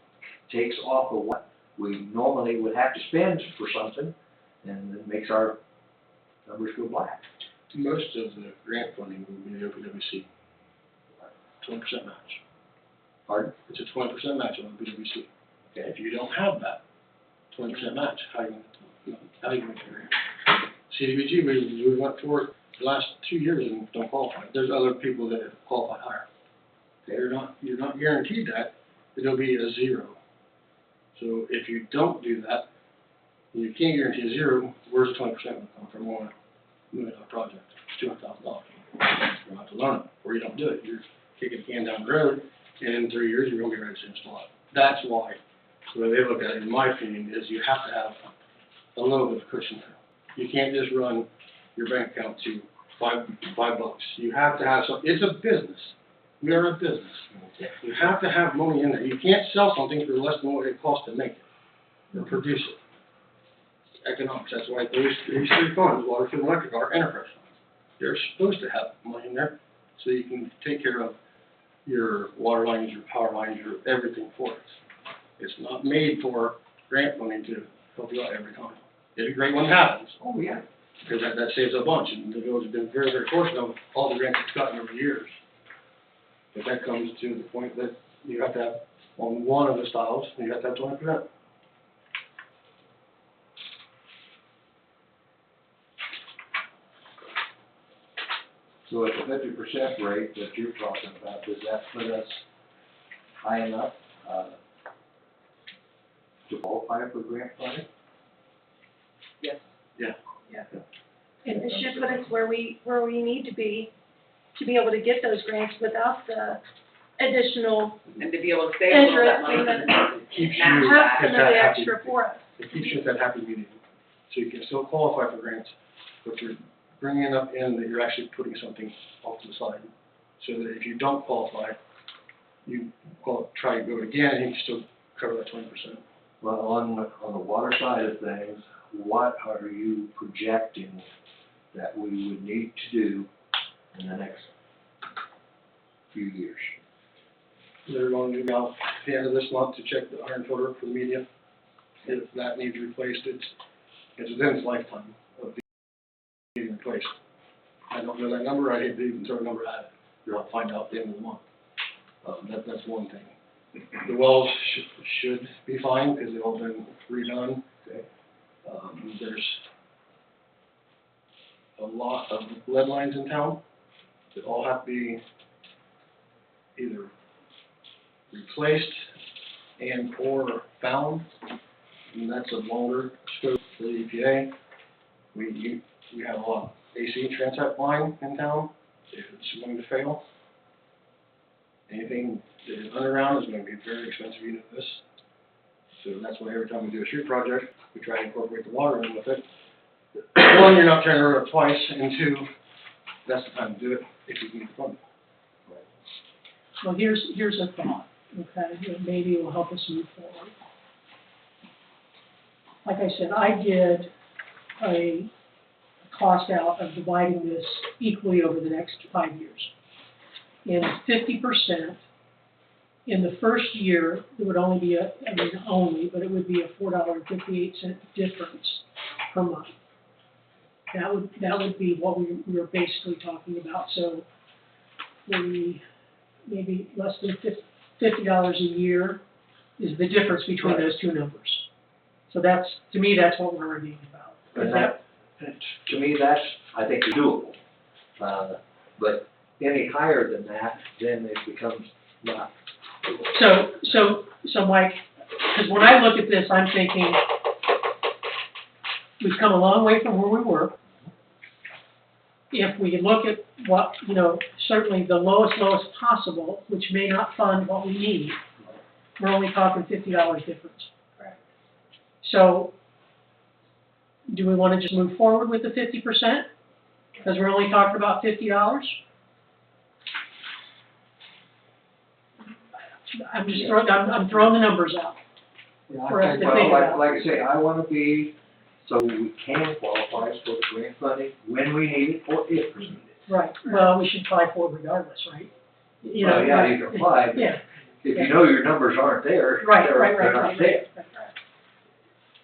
Speaker 7: takes off of what we normally would have to spend for something, and it makes our numbers go black.
Speaker 2: Most of the grant funding will be OPWC. 20% match.
Speaker 7: Pardon?
Speaker 2: It's a 20% match on BWC.
Speaker 7: Okay.
Speaker 2: If you don't have that 20% match, how are you going to carry it? CDBG, we went for it the last 2 years and don't qualify. There's other people that have qualified higher. You're not guaranteed that. It'll be a zero. So if you don't do that, you can't guarantee a zero. Where's the 20% going to come from on a $1 million project? It's $200,000. You're not to learn it, or you don't do it. You're kicking the can down the road, and in 3 years, you're going to be ready to install it. That's why, the way they look at it, in my opinion, is you have to have a little bit of cushion. You can't just run your bank account to $5. You have to have some. It's a business. We are a business. You have to have money in there. You can't sell something for less than what it costs to make it or produce it. Economics. That's why these 3 funds, water, food, and electric, are enterprise funds. They're supposed to have money in there so you can take care of your water lines, your power lines, your everything for it. It's not made for grant money to help you out every time. It'd be great when it happens.
Speaker 7: Oh, yeah.
Speaker 2: Because that saves a bunch, and the village has been very, very fortunate of all the grants it's gotten over the years. But that comes to the point that you have to have, on one of the styles, you have to have 20%.
Speaker 7: So at the 50% rate that you're talking about, does that put us high enough to qualify for grant funding?
Speaker 6: Yes.
Speaker 2: Yeah.
Speaker 6: Yeah.
Speaker 1: And it should put us where we need to be able to get those grants without the additional
Speaker 6: And to be able to save a little of that money.
Speaker 1: interest and
Speaker 2: It keeps
Speaker 6: Match
Speaker 2: you
Speaker 1: have
Speaker 2: at
Speaker 1: some of
Speaker 2: that
Speaker 1: the
Speaker 2: happy,
Speaker 1: extra for us.
Speaker 2: it keeps you at that happy medium. So you can still qualify for grants, but you're bringing enough in that you're actually putting something off to the side. So that if you don't qualify, you try to do it again, and you can still cover that 20%.
Speaker 7: Well, on the water side of things, what are you projecting that we would need to do in the next few years?
Speaker 2: They're going to go out at the end of this month to check the iron filter for the media. If that needs replaced, it's within its lifetime of being replaced. I don't know that number, I hate to even throw a number at it, I'll find out at the end of the month. That's one thing. The wells should be fine, because they've all been redone.
Speaker 7: Okay.
Speaker 2: There's a lot of lead lines in town that all have to be either replaced and or found, and that's a longer scope for the EPA. We have a lot of AC transect line in town. If it's going to fail, anything that is underground is going to be very expensive, you know this. So that's why every time we do a street project, we try to incorporate the water in with it. One, you're not trying to run it twice, and two, that's the time to do it if you can get the funding.
Speaker 3: Well, here's a thought, okay, that maybe will help us move forward. Like I said, I did a cost out of dividing this equally over the next 5 years. And 50%, in the first year, it would only be but it would be a $4.58 difference per month. That would be what we were basically talking about. So maybe less than $50 a year is the difference between those two numbers. So to me, that's what we're arguing about.
Speaker 7: And that, to me, that's, I think, doable. But any higher than that, then it becomes not.
Speaker 3: So Mike, because when I look at this, I'm thinking, we've come a long way from where we were. If we look at what, certainly the lowest possible, which may not fund what we need, we're only talking $50 difference.
Speaker 6: Correct.
Speaker 3: So, do we want to just move forward with the 50%? Because we're only talking about $50? I'm throwing the numbers out.
Speaker 9: Yeah,
Speaker 3: For us to think
Speaker 7: Well,
Speaker 3: about.
Speaker 7: like I say, I want to be, so we can qualify for the grant funding when we need it or if we need it.
Speaker 3: Right, well, we should apply for it regardless, right?
Speaker 7: Well, yeah, you can apply, but
Speaker 3: Yeah,
Speaker 7: if you know your numbers aren't there,
Speaker 3: right.
Speaker 7: they're not there.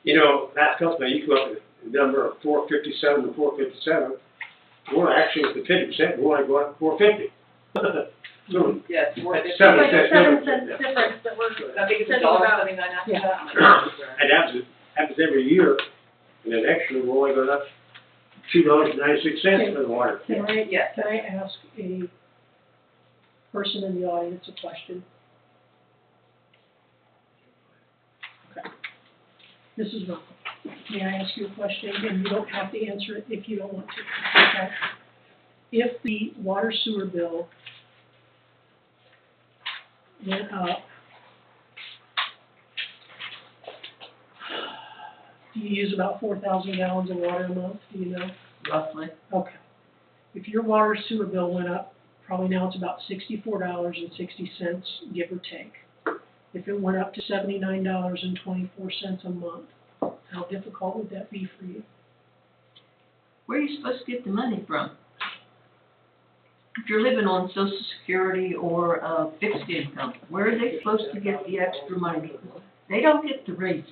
Speaker 8: You know, last couple of you go up with the number of 457 to 457. We're actually with the 50%, we're only going up 450. So,
Speaker 6: Yes,
Speaker 8: That's
Speaker 1: It's
Speaker 8: seven
Speaker 1: like a
Speaker 8: cents
Speaker 1: 7
Speaker 8: difference.
Speaker 1: cent difference that we're
Speaker 6: I think it's
Speaker 1: sending about.
Speaker 6: $1.79 after
Speaker 3: Yeah.
Speaker 6: that. I'm not sure.
Speaker 8: and happens every year, and then next year, we're only going up $2.96 for the water.
Speaker 3: Can I,
Speaker 6: Yes.
Speaker 3: can I ask a person in the audience a question? Okay. This is Rocco. May I ask you a question? And you don't have to answer it if you don't want to, okay? If the water sewer bill went up, do you use about 4,000 gallons of water a month, do you know?
Speaker 6: Roughly.
Speaker 3: Okay. If your water sewer bill went up, probably now it's about $64.60, give or take. If it went up to $79.24 a month, how difficult would that be for you?
Speaker 10: Where are you supposed to get the money from? If you're living on Social Security or fixed income, where are they supposed to get the extra money? They don't get the raises,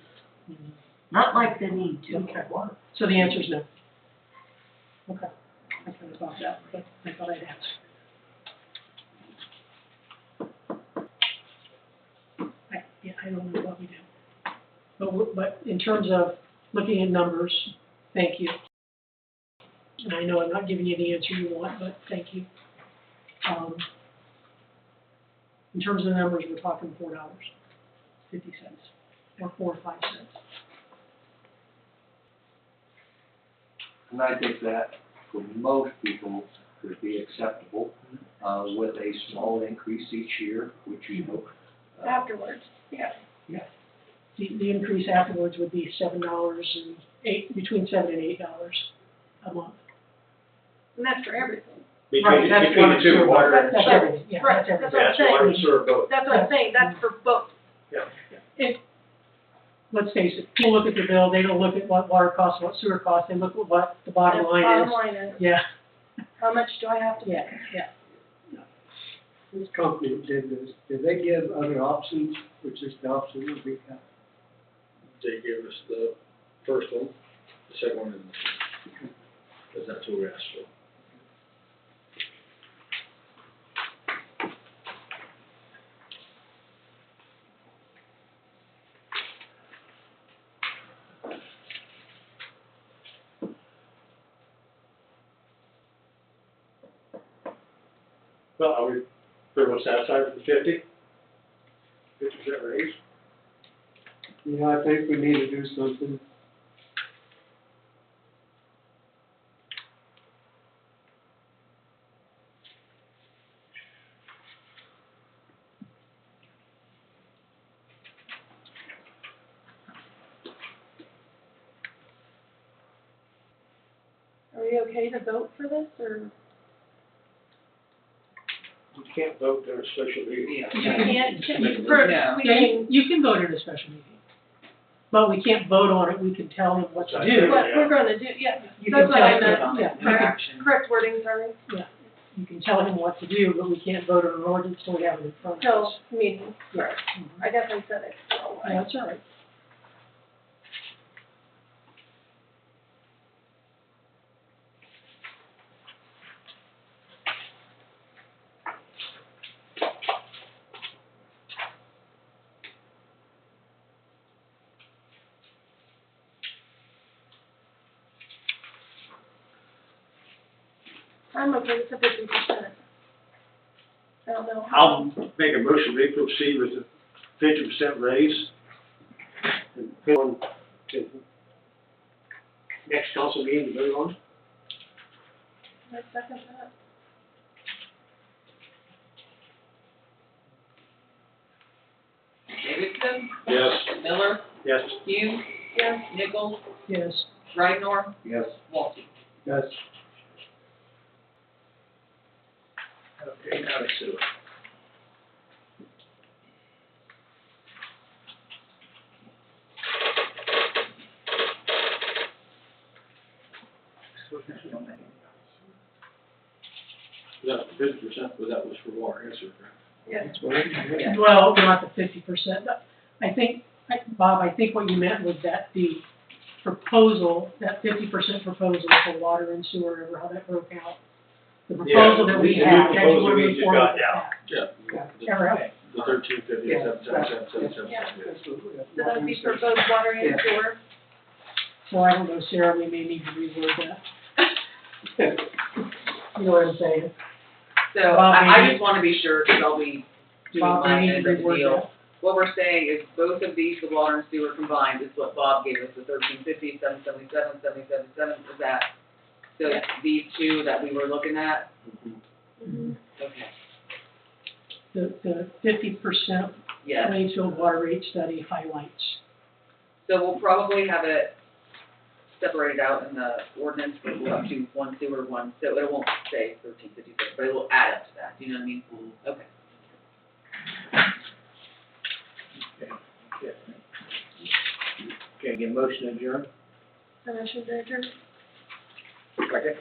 Speaker 10: not like they need to.
Speaker 3: Okay. So the answer is no. Okay. I kind of thought that, but I thought I'd ask. I don't know what we do. But in terms of looking at numbers, thank you. And I know I'm not giving you the answer you want, but thank you. In terms of the numbers, we're talking $4.50 or 4 or 5 cents.
Speaker 7: And I think that, for most people, would be acceptable, with a small increase each year, which, you know.
Speaker 1: Afterwards, yeah.
Speaker 3: The increase afterwards would be between $7 and $8 a month.
Speaker 1: And that's for everything.
Speaker 3: Right, that's
Speaker 8: Between the two, water and
Speaker 3: That's
Speaker 8: sewer.
Speaker 3: everything, yeah,
Speaker 1: Right,
Speaker 3: that's
Speaker 1: that's
Speaker 3: everything.
Speaker 1: what I'm
Speaker 8: Water and
Speaker 1: saying.
Speaker 8: sewer both.
Speaker 1: That's what I'm saying, that's for both.
Speaker 3: Let's face it, people look at the bill, they don't look at what water costs, what sewer costs, they look at what the bottom line
Speaker 1: Bottom
Speaker 3: is.
Speaker 1: line is,
Speaker 3: Yeah,
Speaker 1: how much do I have to
Speaker 3: yeah,
Speaker 1: pay?
Speaker 3: yeah.
Speaker 9: This company that did this, did they give other options, which is the option that we have?
Speaker 2: They gave us the first one, the second one, and because that's what we asked for.
Speaker 8: Well, are we pretty much satisfied with the 50% raise?
Speaker 9: Yeah, I think we need to do something.
Speaker 1: Are we okay to vote for this, or?
Speaker 8: We can't vote during a special meeting.
Speaker 1: You can't,
Speaker 8: No.
Speaker 1: we
Speaker 3: Yeah,
Speaker 1: can,
Speaker 3: you can vote at a special meeting. But we can't vote on it, we can tell them what to do.
Speaker 1: what we're gonna do, yeah,
Speaker 3: You
Speaker 1: that's
Speaker 3: can
Speaker 1: what
Speaker 3: tell
Speaker 1: I
Speaker 3: them,
Speaker 1: meant.
Speaker 3: yeah, you
Speaker 6: No
Speaker 3: can,
Speaker 6: action.
Speaker 1: Correct wording, sorry,
Speaker 3: you can tell him what to do, but we can't vote on an ordinance till we have it in front of
Speaker 1: till
Speaker 3: us.
Speaker 1: meeting,
Speaker 3: Yeah.
Speaker 1: correct. I definitely said it.
Speaker 3: Yeah, that's all right.
Speaker 1: I'm okay with the 50%. I don't know.
Speaker 8: I'll make a motion, we proceed with the 50% raise. And put on to next council meeting to vote on.
Speaker 1: I second that.
Speaker 6: Davidson,
Speaker 2: Yes.
Speaker 6: Miller,
Speaker 8: Yes.
Speaker 6: Hughes,
Speaker 1: Yes,
Speaker 6: Nichols,
Speaker 3: Yes.
Speaker 6: Rydnor,
Speaker 7: Yes.
Speaker 6: Walke.
Speaker 9: Yes.
Speaker 5: Okay, now the sewer.
Speaker 2: That 50%, but that was for water and sewer, correct?
Speaker 1: yes.
Speaker 9: That's what it is.
Speaker 3: Well, not the 50%. I think, Bob, I think what you meant was that the proposal, that 50% proposal for water and sewer, or how that broke out. The proposal that we
Speaker 8: the new
Speaker 3: have, that you
Speaker 8: proposal
Speaker 3: want to
Speaker 8: we
Speaker 3: move
Speaker 8: just
Speaker 3: forward
Speaker 8: got
Speaker 3: with
Speaker 8: now.
Speaker 3: that.
Speaker 2: Yeah.
Speaker 3: All right.
Speaker 2: The 1350,
Speaker 9: Yeah.
Speaker 2: 777,
Speaker 1: Yeah.
Speaker 2: 777.
Speaker 1: So that would be for both water and
Speaker 9: Yeah.
Speaker 1: sewer.
Speaker 3: So I don't know, Sarah, we may need to reword that. You know what I'm saying?
Speaker 6: So
Speaker 3: Bob,
Speaker 6: I
Speaker 3: maybe-
Speaker 6: just wanna be sure, cause I'll be doing
Speaker 3: Bob,
Speaker 6: my
Speaker 3: we need
Speaker 6: end
Speaker 3: to
Speaker 6: of the
Speaker 3: reword
Speaker 6: deal.
Speaker 3: that.
Speaker 6: What we're saying is both of these, the water and sewer combined, is what Bob gave us, the 1350, 777, 777, is that? So
Speaker 1: Yeah.
Speaker 6: these two that we were looking at,
Speaker 1: Mhm.
Speaker 6: okay,
Speaker 3: The 50%
Speaker 6: yes.
Speaker 3: Waynesfield water rate study highlights.
Speaker 6: So we'll probably have it separated out in the ordinance, but we'll have two, one sewer, one, so it won't say 1356, but it will add up to that, do you know what I mean? Okay.
Speaker 5: Okay, get motion adjourned.
Speaker 1: And I should adjourn.
Speaker 5: Second.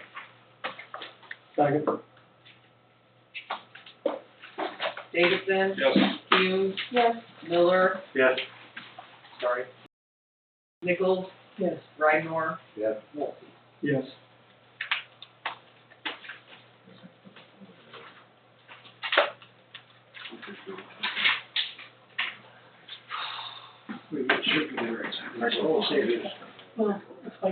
Speaker 9: Second.
Speaker 6: Davidson,
Speaker 2: Yes.
Speaker 6: Hughes,
Speaker 1: Yes.
Speaker 6: Miller,
Speaker 8: Yes.
Speaker 6: sorry, Nichols,
Speaker 3: Yes.
Speaker 6: Rydnor,
Speaker 7: Yes.
Speaker 9: Yes.
Speaker 2: We should be there.
Speaker 1: Or should we-
Speaker 3: Well, it's like